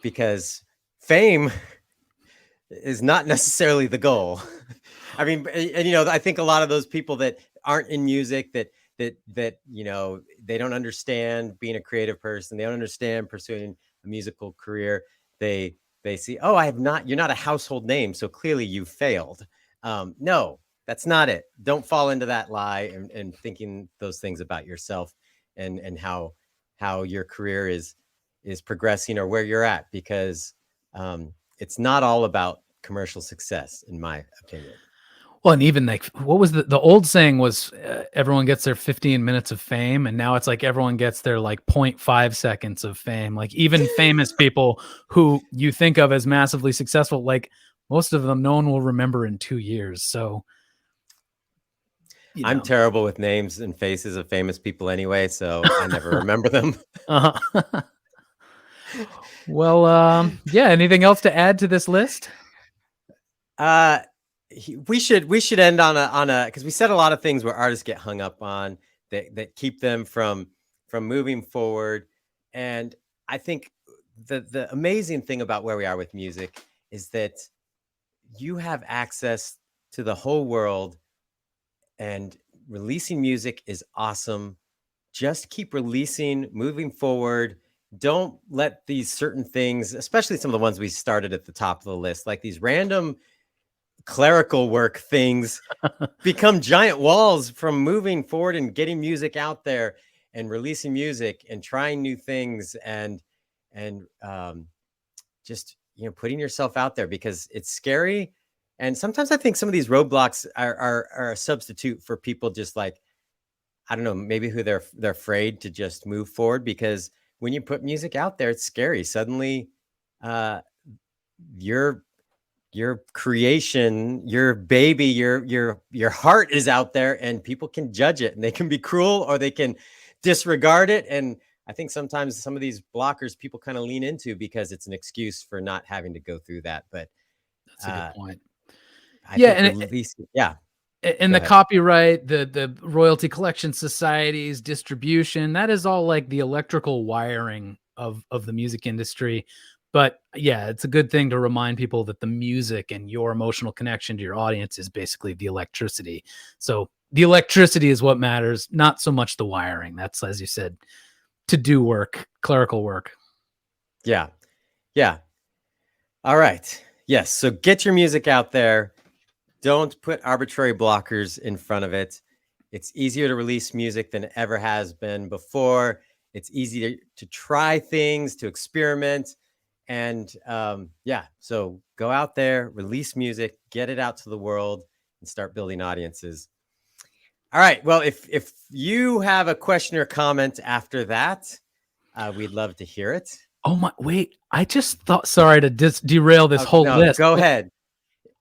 because fame is not necessarily the goal. I mean, and I think a lot of those people that aren't in music, that they don't understand being a creative person, they don't understand pursuing a musical career. They see, oh, you're not a household name, so clearly you failed. No, that's not it. Don't fall into that lie and thinking those things about yourself and how your career is progressing or where you're at, because it's not all about commercial success, in my opinion. Well, and even like, what was the old saying was, everyone gets their 15 minutes of fame, and now it's like everyone gets their like 0.5 seconds of fame. Like even famous people who you think of as massively successful, like most of them, no one will remember in 2 years. So I'm terrible with names and faces of famous people anyway, so I never remember them. Uh-huh. Well, yeah. Anything else to add to this list? We should end on a because we said a lot of things where artists get hung up on that keep them from moving forward. And I think the amazing thing about where we are with music is that you have access to the whole world, and releasing music is awesome. Just keep releasing, moving forward. Don't let these certain things, especially some of the ones we started at the top of the list, like these random clerical work things, become giant walls from moving forward and getting music out there and releasing music and trying new things and just putting yourself out there, because it's scary. And sometimes I think some of these roadblocks are a substitute for people just like, I don't know, maybe who they're afraid to just move forward, because when you put music out there, it's scary. Suddenly your creation, your baby, your heart is out there, and people can judge it, and they can be cruel or they can disregard it. And I think sometimes some of these blockers people kind of lean into because it's an excuse for not having to go through that. But that's a good point. And the copyright, the royalty collection societies, distribution, that is all like the electrical wiring of the music industry. But yeah, it's a good thing to remind people that the music and your emotional connection to your audience is basically the electricity. So the electricity is what matters, not so much the wiring. That's, as you said, to do work, clerical work. Yeah. Yeah. All right. Yes. So get your music out there. Don't put arbitrary blockers in front of it. It's easier to release music than it ever has been before. It's easier to try things, to experiment. And yeah, so go out there, release music, get it out to the world, and start building audiences. All right. Well, if you have a question or comment after that, we'd love to hear it. Oh my! Wait, I just thought. Sorry to derail this whole list. Go ahead.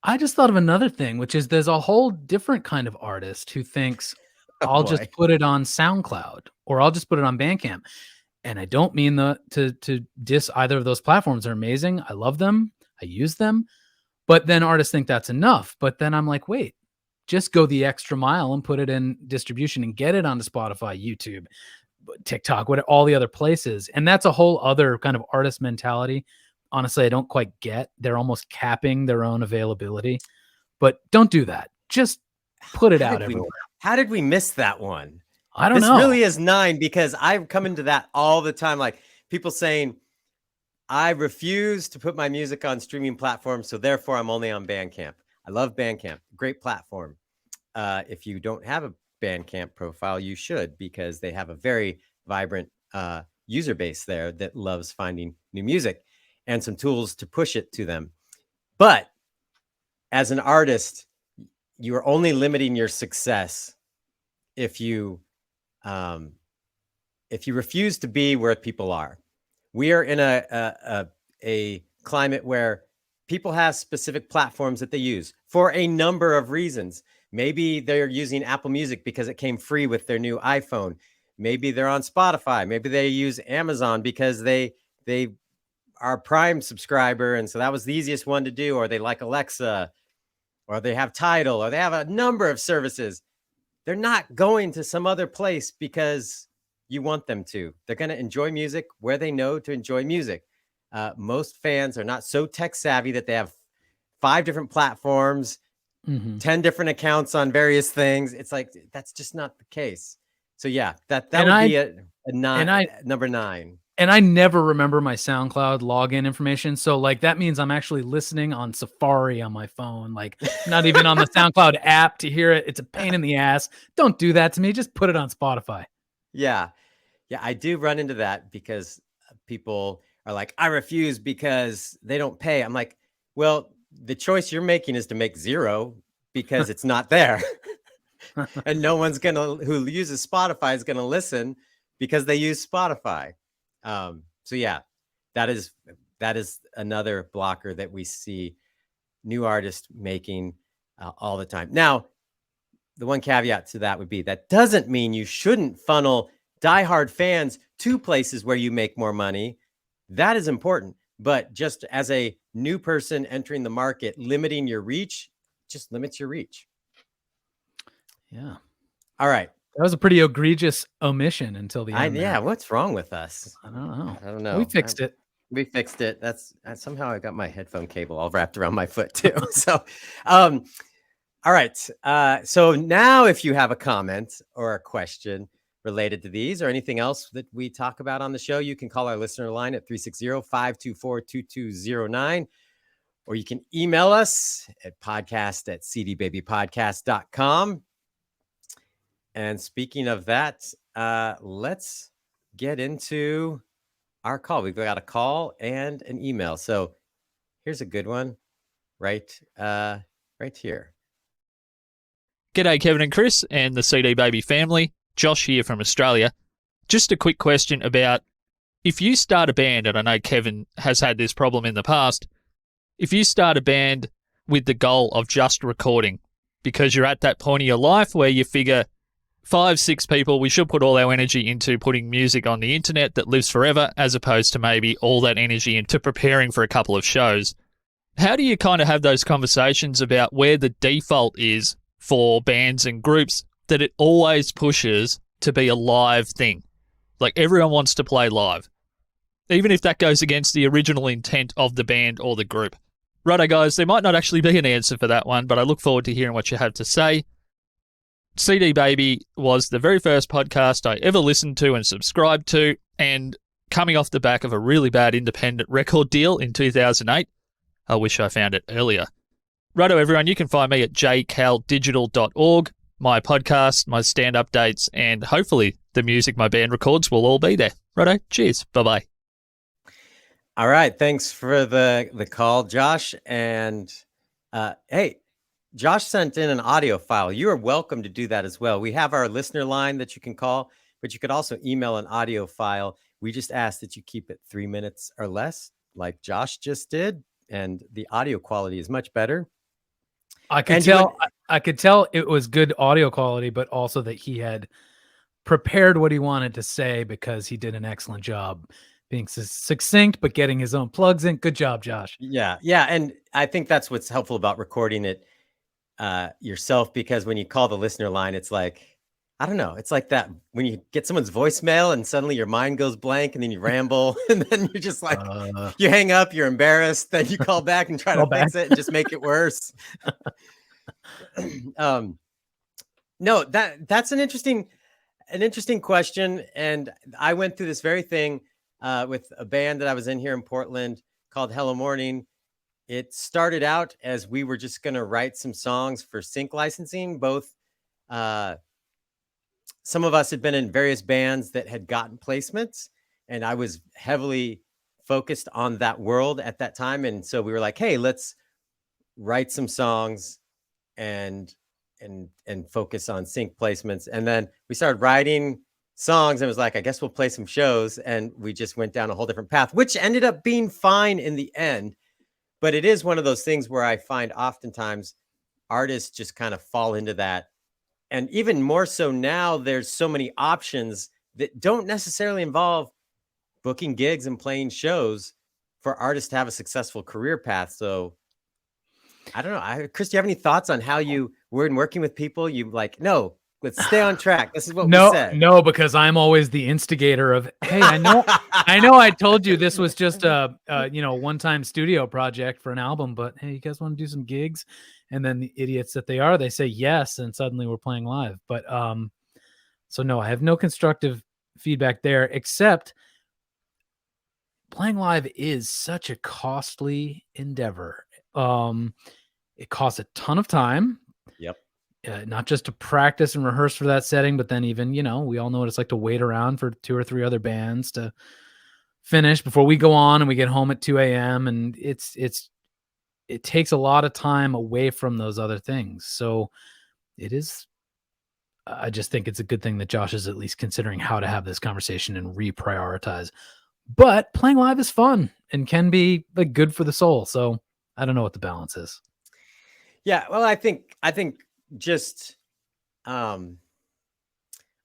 I just thought of another thing, which is there's a whole different kind of artist who thinks I'll just put it on SoundCloud or I'll just put it on Bandcamp. And I don't mean to diss either of those platforms. They're amazing. I love them. I use them. But then artists think that's enough. But then I'm like, wait, just go the extra mile and put it in distribution and get it onto Spotify, YouTube, TikTok, all the other places. And that's a whole other kind of artist mentality. Honestly, I don't quite get. They're almost capping their own availability. But don't do that. Just put it out everywhere. How did we miss that one? I don't know. This really is 9 because I've come into that all the time. Like people saying, I refuse to put my music on streaming platforms, so therefore I'm only on Bandcamp. I love Bandcamp. Great platform. If you don't have a Bandcamp profile, you should, because they have a very vibrant user base there that loves finding new music and some tools to push it to them. But as an artist, you are only limiting your success if you refuse to be where people are. We are in a climate where people have specific platforms that they use for a number of reasons. Maybe they're using Apple Music because it came free with their new iPhone. Maybe they're on Spotify. Maybe they use Amazon because they are a Prime subscriber, and so that was the easiest one to do. Or they like Alexa, or they have Tidal, or they have a number of services. They're not going to some other place because you want them to. They're going to enjoy music where they know to enjoy music. Most fans are not so tech savvy that they have 5 different platforms, 10 different accounts on various things. It's like, that's just not the case. So yeah, that would be a 9, number 9. And I never remember my SoundCloud login information. So like that means I'm actually listening on Safari on my phone, like not even on the SoundCloud app to hear it. It's a pain in the ass. Don't do that to me. Just put it on Spotify. Yeah. Yeah, I do run into that because people are like, I refuse because they don't pay. I'm like, well, the choice you're making is to make 0 because it's not there. And no one's who uses Spotify is gonna listen because they use Spotify. So yeah, that is another blocker that we see new artists making all the time. Now, the one caveat to that would be that doesn't mean you shouldn't funnel diehard fans to places where you make more money. That is important, but just as a new person entering the market, limiting your reach just limits your reach. Yeah. All right. That was a pretty egregious omission until the end. Yeah, what's wrong with us? I don't know. We fixed it. We fixed it. That's somehow I got my headphone cable all wrapped around my foot too. So, all right. So now if you have a comment or a question related to these or anything else that we talk about on the show, you can call our listener line at 360-524-2209, or you can email us at podcast@cdbabypodcast.com. And speaking of that, let's get into our call. We've got a call and an email. So here's a good one right here. G'day, Kevin and Chris and the CD Baby family. Josh here from Australia. Just a quick question about if you start a band, and I know Kevin has had this problem in the past, if you start a band with the goal of just recording, because you're at that point of your life where you figure 5, 6 people, we should put all our energy into putting music on the internet that lives forever, as opposed to maybe all that energy into preparing for a couple of shows. How do you kind of have those conversations about where the default is for bands and groups that it always pushes to be a live thing? Like everyone wants to play live, even if that goes against the original intent of the band or the group. Righto, guys, there might not actually be an answer for that one, but I look forward to hearing what you have to say. CD Baby was the very first podcast I ever listened to and subscribed to, and coming off the back of a really bad independent record deal in 2008. I wish I found it earlier. Righto, everyone, you can find me at jcaldigital.org. My podcast, my stand updates, and hopefully the music my band records will all be there. Righto, cheers, bye-bye. All right. Thanks for the call, Josh. And hey, Josh sent in an audio file. You are welcome to do that as well. We have our listener line that you can call, but you could also email an audio file. We just ask that you keep it 3 minutes or less, like Josh just did, and the audio quality is much better. I could And you tell. would- I could tell it was good audio quality, but also that he had prepared what he wanted to say because he did an excellent job being succinct, but getting his own plugs in. Good job, Josh. Yeah, yeah, and I think that's what's helpful about recording it yourself, because when you call the listener line, it's like, I don't know, it's like that when you get someone's voicemail and suddenly your mind goes blank and then you ramble and then you're just like, you hang up, you're embarrassed, then you call back and try to fix it and just make it worse. No, that's an interesting question, and I went through this very thing with a band that I was in here in Portland called Hello Morning. It started out as we were just going to write some songs for sync licensing. Both, some of us had been in various bands that had gotten placements, and I was heavily focused on that world at that time. And so we were like, hey, let's write some songs and focus on sync placements. And then we started writing songs and it was like, I guess we'll play some shows. And we just went down a whole different path, which ended up being fine in the end. But it is one of those things where I find oftentimes artists just kind of fall into that. And even more so now, there's so many options that don't necessarily involve booking gigs and playing shows for artists to have a successful career path. So I don't know. Chris, do you have any thoughts on how you were in working with people? You like, no, let's stay on track. This is what we said. No, because I'm always the instigator of, hey, I know I told you this was just a one-time studio project for an album, but hey, you guys want to do some gigs? And then the idiots that they are, they say yes, and suddenly we're playing live. But so no, I have no constructive feedback there, except playing live is such a costly endeavor. It costs a ton of time. Yep. Not just to practice and rehearse for that setting, but then even, we all know what it's like to wait around for 2 or 3 other bands to finish before we go on and we get home at 2 a.m. And it takes a lot of time away from those other things. So I just think it's a good thing that Josh is at least considering how to have this conversation and reprioritize. But playing live is fun and can be like good for the soul. So I don't know what the balance is. Yeah, well, I think just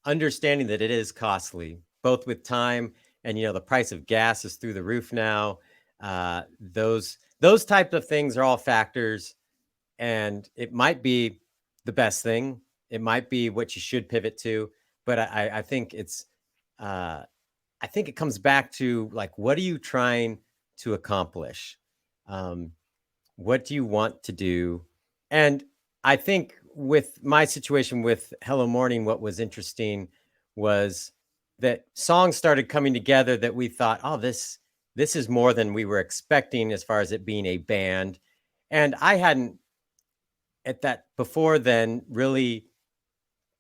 understanding that it is costly, both with time and the price of gas is through the roof now. Those types of things are all factors, and it might be the best thing. It might be what you should pivot to, but I think I think it comes back to like, what are you trying to accomplish? What do you want to do? And I think with my situation with Hello Morning, what was interesting was that songs started coming together that we thought, oh, this is more than we were expecting as far as it being a band. And I hadn't at that before then really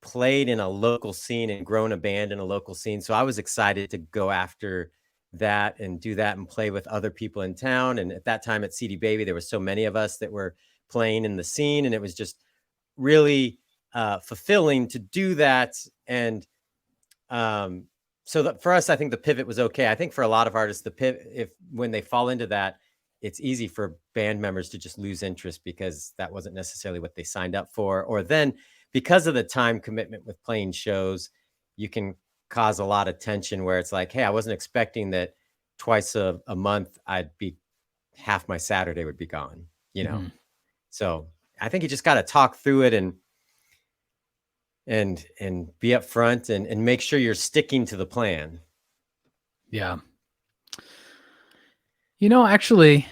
played in a local scene and grown a band in a local scene. So I was excited to go after that and do that and play with other people in town. And at that time at CD Baby, there were so many of us that were playing in the scene, and it was just really fulfilling to do that. And so that for us, I think the pivot was okay. I think for a lot of artists, the pivot, when they fall into that, it's easy for band members to just lose interest because that wasn't necessarily what they signed up for. Or then because of the time commitment with playing shows, you can cause a lot of tension where it's like, hey, I wasn't expecting that twice a month half my Saturday would be gone, Mm-hmm. So I think you just got to talk through it and be upfront and make sure you're sticking to the plan. Yeah. Actually,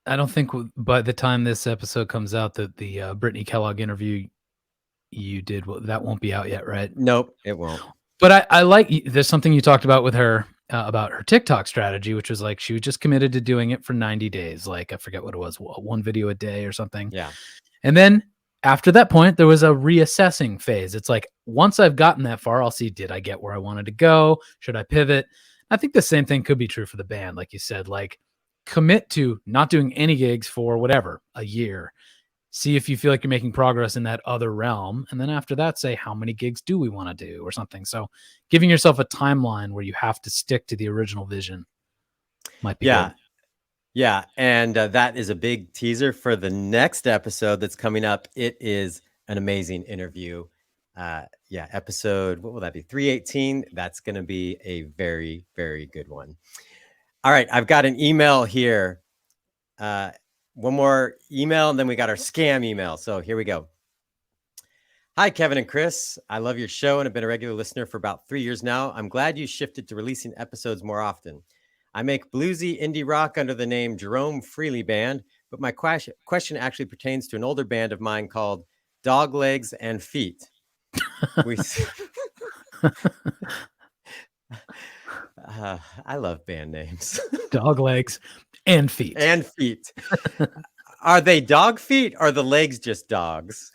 I don't think by the time this episode comes out that the Brittany Kellogg interview you did, that won't be out yet, right? Nope, it won't. But I like, there's something you talked about with her about her TikTok strategy, which was like she was just committed to doing it for 90 days. Like I forget what it was, 1 video a day or something. Yeah. And then after that point, there was a reassessing phase. It's like, once I've gotten that far, I'll see, did I get where I wanted to go? Should I pivot? I think the same thing could be true for the band. Like you said, like commit to not doing any gigs for whatever, a year. See if you feel like you're making progress in that other realm. And then after that, say, how many gigs do we want to do or something? So giving yourself a timeline where you have to stick to the original vision might be good. Yeah. And that is a big teaser for the next episode that's coming up. It is an amazing interview. Episode, what will that be? 318. That's going to be a very, very good one. All right. I've got an email here. One more email, and then we got our scam email. So here we go. Hi, Kevin and Chris. I love your show and have been a regular listener for about 3 years now. I'm glad you shifted to releasing episodes more often. I make bluesy indie rock under the name Jerome Freely Band, but my question actually pertains to an older band of mine called Dog Legs and Feet. I love band names. Dog legs and feet. And feet. Are they dog feet or are the legs just dogs?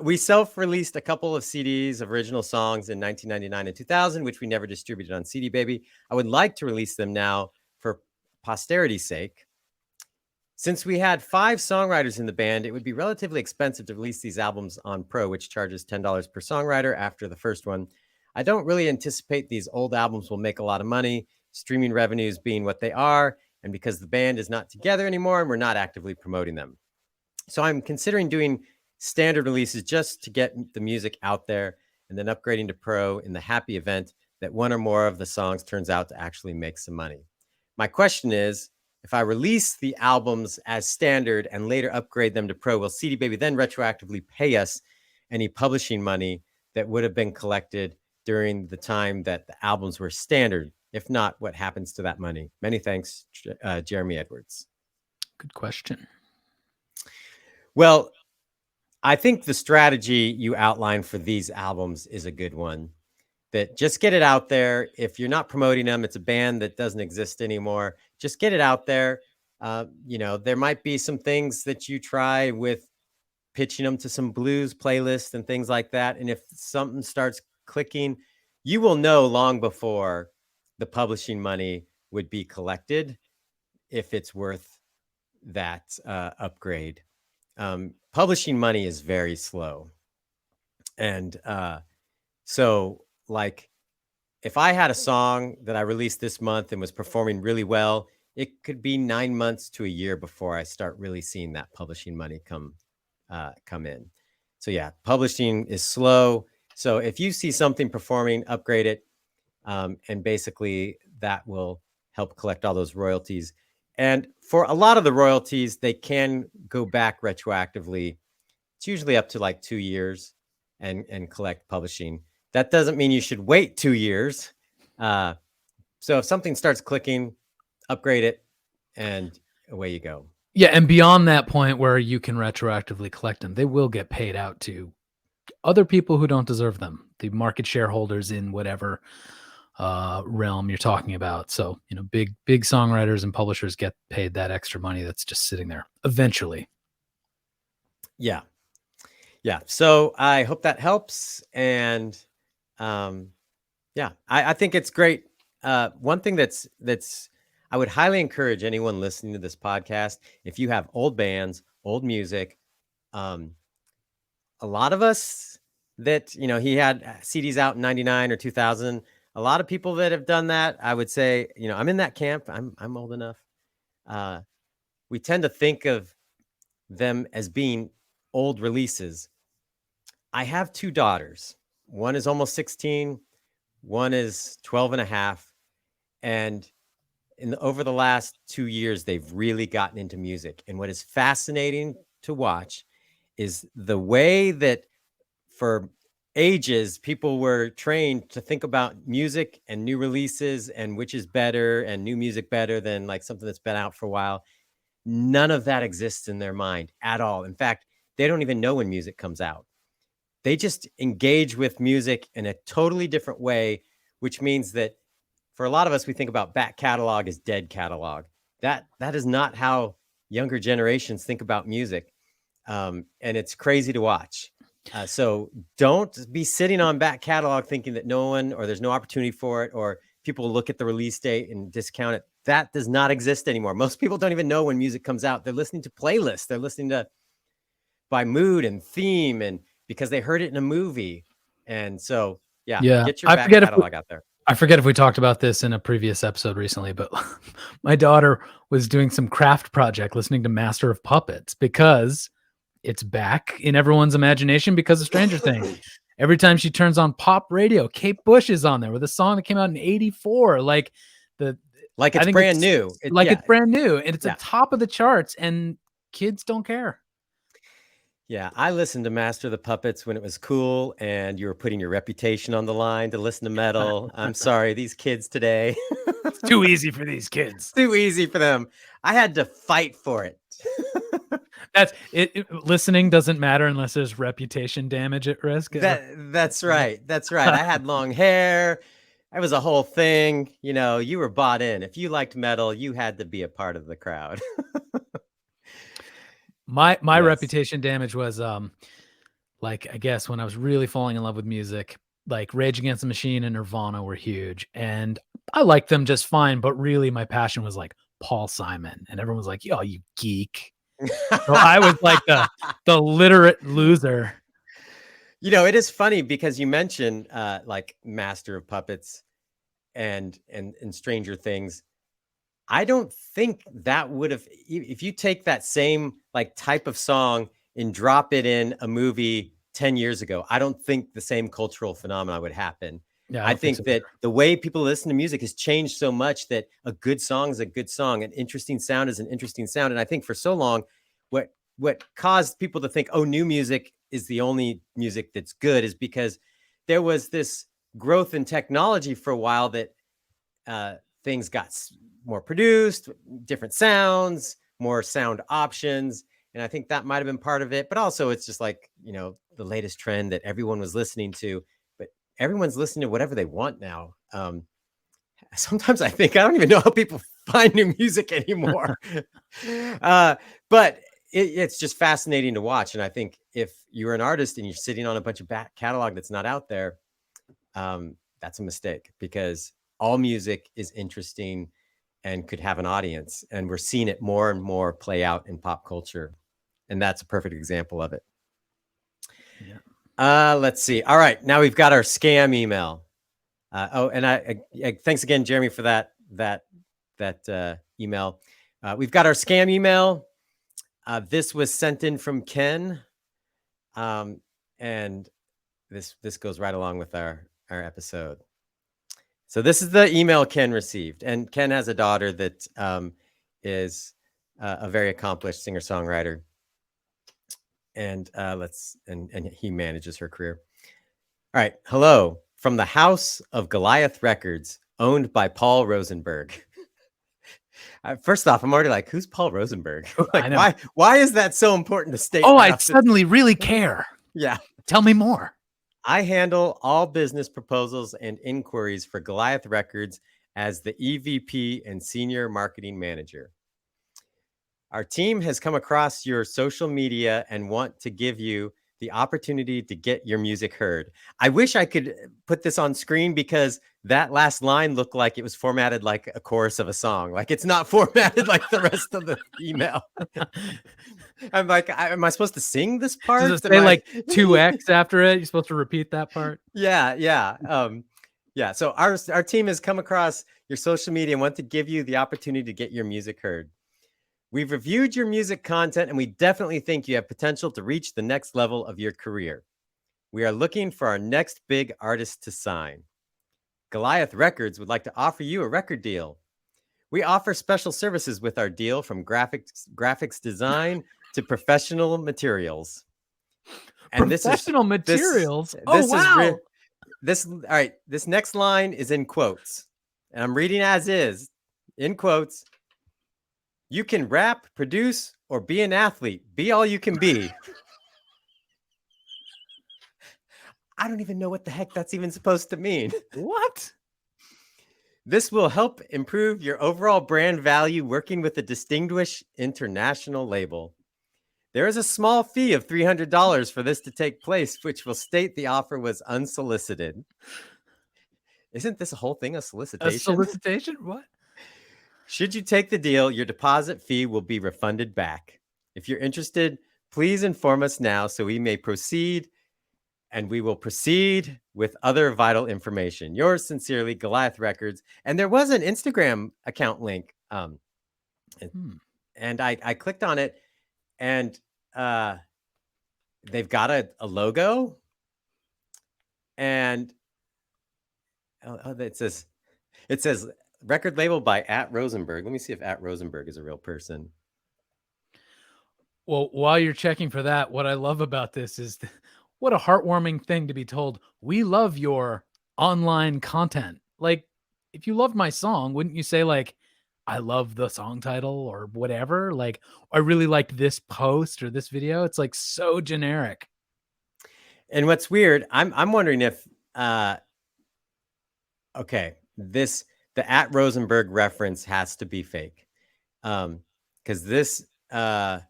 We self-released a couple of CDs of original songs in 1999 and 2000, which we never distributed on CD Baby. I would like to release them now for posterity's sake. Since we had 5 songwriters in the band, it would be relatively expensive to release these albums on Pro, which charges $10 per songwriter after the first one. I don't really anticipate these old albums will make a lot of money, streaming revenues being what they are, and because the band is not together anymore and we're not actively promoting them. So I'm considering doing standard releases just to get the music out there and then upgrading to Pro in the happy event that one or more of the songs turns out to actually make some money. My question is, if I release the albums as standard and later upgrade them to Pro, will CD Baby then retroactively pay us any publishing money that would have been collected during the time that the albums were standard? If not, what happens to that money? Many thanks, Jeremy Edwards. Good question. Well, I think the strategy you outlined for these albums is a good one. That just get it out there. If you're not promoting them, it's a band that doesn't exist anymore. Just get it out there. There might be some things that you try with pitching them to some blues playlists and things like that. And if something starts clicking, you will know long before the publishing money would be collected if it's worth that upgrade. Publishing money is very slow. And so like if I had a song that I released this month and was performing really well, it could be 9 months to a year before I start really seeing that publishing money come in. So yeah, publishing is slow. So if you see something performing, upgrade it. And basically that will help collect all those royalties. And for a lot of the royalties, they can go back retroactively. It's usually up to like 2 years and collect publishing. That doesn't mean you should wait 2 years. So if something starts clicking, upgrade it and away you go. Yeah. And beyond that point where you can retroactively collect them, they will get paid out to other people who don't deserve them, the market shareholders in whatever realm you're talking about. So, big songwriters and publishers get paid that extra money that's just sitting there eventually. Yeah. So I hope that helps. And I think it's great. One thing that's I would highly encourage anyone listening to this podcast, if you have old bands, old music, a lot of us that, he had CDs out in 99 or 2000, a lot of people that have done that, I would say, I'm in that camp. I'm old enough. We tend to think of them as being old releases. I have 2 daughters. One is almost 16. One is 12 and a half. And over the last 2 years, they've really gotten into music. And what is fascinating to watch is the way that for ages, people were trained to think about music and new releases and which is better and new music better than like something that's been out for a while. None of that exists in their mind at all. In fact, they don't even know when music comes out. They just engage with music in a totally different way, which means that for a lot of us, we think about back catalog as dead catalog. That is not how younger generations think about music. And it's crazy to watch. So don't be sitting on back catalog thinking that no one or there's no opportunity for it, or people look at the release date and discount it. That does not exist anymore. Most people don't even know when music comes out. They're listening to playlists. They're listening to by mood and theme, and because they heard it in a movie. And so, yeah, get your back catalog out there. I forget if we talked about this in a previous episode recently, but my daughter was doing some craft project listening to Master of Puppets because it's back in everyone's imagination because of Stranger Things. Every time she turns on pop radio, Kate Bush is on there with a song that came out in '84. Like it's brand new. It's brand new, and it's at top of the charts, and kids don't care. Yeah, I listened to Master of the Puppets when it was cool and you were putting your reputation on the line to listen to metal. I'm sorry, these kids today. It's too easy for these kids. Too easy for them. I had to fight for it. That's it. Listening doesn't matter unless there's reputation damage at risk. That's right. That's right. I had long hair. It was a whole thing. You know, you were bought in. If you liked metal, you had to be a part of the crowd. My reputation damage was like, I guess when I was really falling in love with music, like Rage Against the Machine and Nirvana were huge, and I liked them just fine, but really my passion was like Paul Simon, and everyone was like, "Yo, you geek." So I was like the literate loser. You know, it is funny because you mentioned like Master of Puppets and Stranger Things. I don't think that would have, if you take that same like type of song and drop it in a movie 10 years ago, I don't think the same cultural phenomenon would happen. Yeah, I think that the way people listen to music has changed so much that a good song is a good song. An interesting sound is an interesting sound. And I think for so long, what caused people to think, oh, new music is the only music that's good is because there was this growth in technology for a while that things got more produced, different sounds, more sound options. And I think that might have been part of it. But also it's just like, you know, the latest trend that everyone was listening to, but everyone's listening to whatever they want now. Sometimes I think I don't even know how people find new music anymore. But it's just fascinating to watch. And I think if you're an artist and you're sitting on a bunch of back catalog that's not out there, that's a mistake, because all music is interesting and could have an audience. And we're seeing it more and more play out in pop culture. And that's a perfect example of it. Yeah. Let's see. All right. Now we've got our scam email. And I thanks again, Jeremy, for that email. We've got our scam email. This was sent in from Ken. And this goes right along with our episode. So this is the email Ken received, and Ken has a daughter that is a very accomplished singer-songwriter, and he manages her career. All right, hello from the House of Goliath Records, owned by Paul Rosenberg. First off, I'm already like, who's Paul Rosenberg? Like, why is that so important to state? Oh, I suddenly really care. Yeah, tell me more. I handle all business proposals and inquiries for Goliath Records as the EVP and Senior Marketing Manager. Our team has come across your social media and want to give you the opportunity to get your music heard. I wish I could put this on screen because that last line looked like it was formatted like a chorus of a song. Like it's not formatted like the rest of the email. I'm like, am I supposed to sing this part? Does it say like 2x after it? You're supposed to repeat that part? Yeah. Yeah. So our team has come across your social media and want to give you the opportunity to get your music heard. We've reviewed your music content and we definitely think you have potential to reach the next level of your career. We are looking for our next big artist to sign. Goliath Records would like to offer you a record deal. We offer special services with our deal, from graphics design to professional materials. And professional materials? This next line is in quotes. And I'm reading as is, in quotes. You can rap, produce, or be an athlete. Be all you can be. I don't even know what the heck that's even supposed to mean. What? This will help improve your overall brand value working with a distinguished international label. There is a small fee of $300 for this to take place, which will state the offer was unsolicited. Isn't this whole thing a A solicitation? solicitation? What? Should you take the deal, your deposit fee will be refunded back. If you're interested, please inform us now so we may proceed, and we will proceed with other vital information. Yours sincerely, Goliath Records. And there was an Instagram account link. And I clicked on it, and they've got a logo, and it says record label by @Rosenberg. Let me see if @Rosenberg is a real person. Well, while you're checking for that, what I love about this is what a heartwarming thing to be told. We love your online content. Like, if you loved my song, wouldn't you say like, I love the song title or whatever? Like, I really liked this post or this video. It's like so generic. And what's weird, I'm wondering if okay, the @Rosenberg reference has to be fake. Because this Paul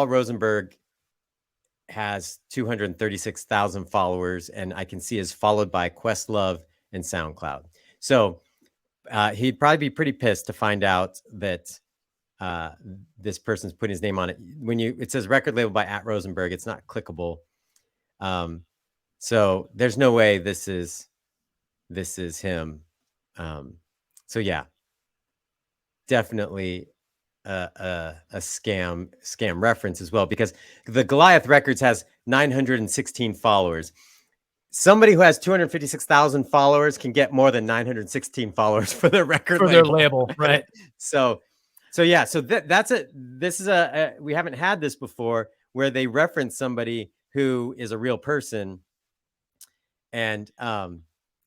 Rosenberg has 236,000 followers, and I can see is followed by Questlove and SoundCloud. So he'd probably be pretty pissed to find out that this person's putting his name on it. When it says record label by @Rosenberg, it's not clickable. So there's no way this is him. So yeah, definitely a scam reference as well, because the Goliath Records has 916 followers. Somebody who has 256,000 followers can get more than 916 followers for their record For their label, right? So yeah, so that's it. This is we haven't had this before, where they reference somebody who is a real person. And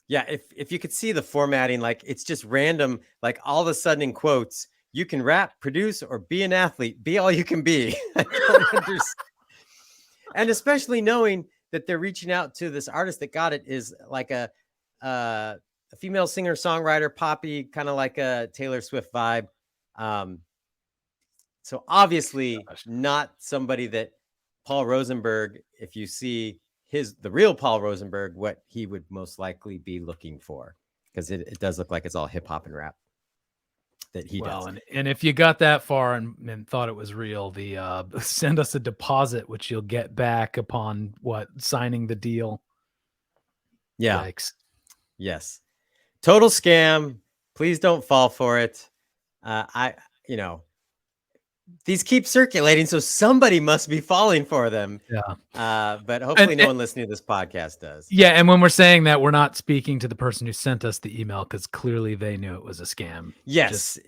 yeah, if you could see the formatting, like it's just random, like all of a sudden in quotes, you can rap, produce, or be an athlete. Be all you can be. I don't understand. And especially knowing that they're reaching out to this artist that got it is like a female singer songwriter, poppy, kind of like a Taylor Swift vibe. So obviously not somebody that Paul Rosenberg, if you see the real Paul Rosenberg, what he would most likely be looking for, because it does look like it's all hip hop and rap that he does. And if you got that far and thought it was real, the send us a deposit, which you'll get back upon signing the deal. Yeah. Yikes. Yes. Total scam. Please don't fall for it. These keep circulating, so somebody must be falling for them. Yeah. But hopefully no one listening to this podcast does. Yeah, and when we're saying that, we're not speaking to the person who sent us the email, because clearly they knew it was a scam. Yes.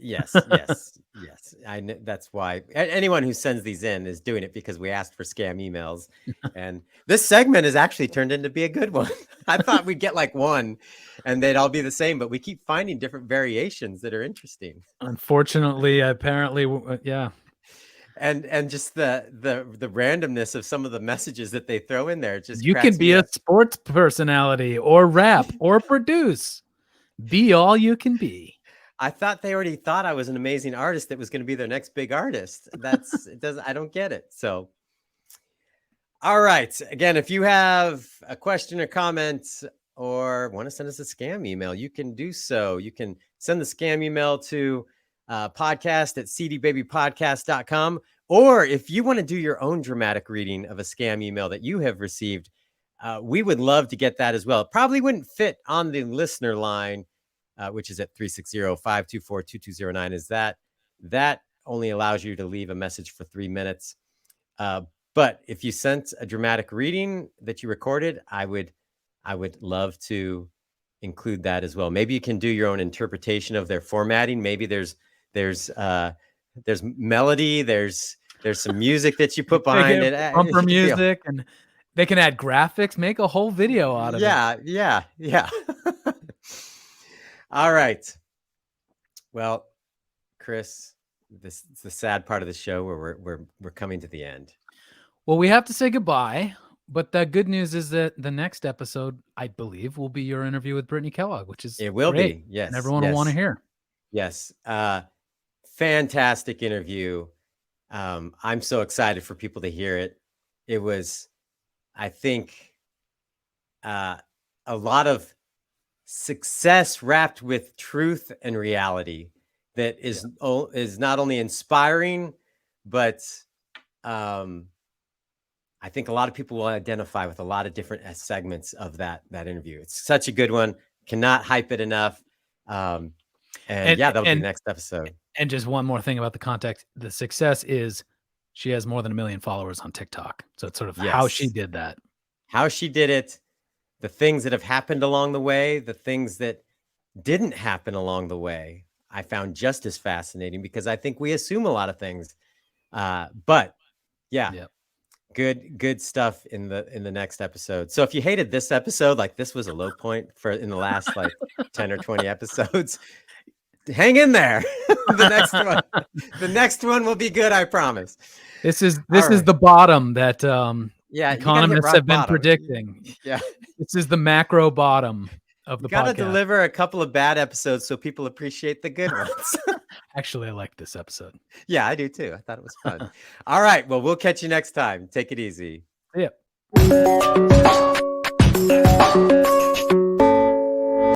I know, that's why anyone who sends these in is doing it because we asked for scam emails. And this segment has actually turned into be a good one. I thought we'd get like one and they'd all be the same, but we keep finding different variations that are interesting. Unfortunately, apparently, yeah. And just the randomness of some of the messages that they throw in there. Just you can be a sports personality or rap or produce. Be all you can be. I thought they already thought I was an amazing artist that was going to be their next big artist. I don't get it. So, all right. Again, if you have a question or comment or want to send us a scam email, you can do so. You can send the scam email to podcast@cdbabypodcast.com. Or if you want to do your own dramatic reading of a scam email that you have received, we would love to get that as well. It probably wouldn't fit on the listener line, which is at 360-524-2209. Is that only allows you to leave a message for 3 minutes. But if you sent a dramatic reading that you recorded, I would love to include that as well. Maybe you can do your own interpretation of their formatting. Maybe there's melody, there's some music that you put behind it, bumper music, and they can add graphics, make a whole video out of it. Yeah. All right. Well, Chris, this is the sad part of the show where we're coming to the end. Well, we have to say goodbye. But the good news is that the next episode, I believe, will be your interview with Brittany Kellogg, which is it will great, be. Yes, and everyone will want to hear. Yes, fantastic interview. I'm so excited for people to hear it. It was, I think, a lot of success wrapped with truth and reality that is not only inspiring, but I think a lot of people will identify with a lot of different segments of that interview. It's such a good one. Cannot hype it enough. And that'll be the next episode. And just one more thing about the context. The success is she has more than 1 million followers on TikTok. So it's sort of how she did that. How she did it, the things that have happened along the way, the things that didn't happen along the way, I found just as fascinating because I think we assume a lot of things. But good stuff in the next episode. So if you hated this episode, like this was a low point in the last like 10 or 20 episodes, hang in there. The next one will be good, I promise. This is the bottom that economists have been predicting. Yeah. This is the macro bottom of the podcast. Got to deliver a couple of bad episodes so people appreciate the good ones. Actually, I like this episode. Yeah, I do too. I thought it was fun. All right. Well, we'll catch you next time. Take it easy. Yeah.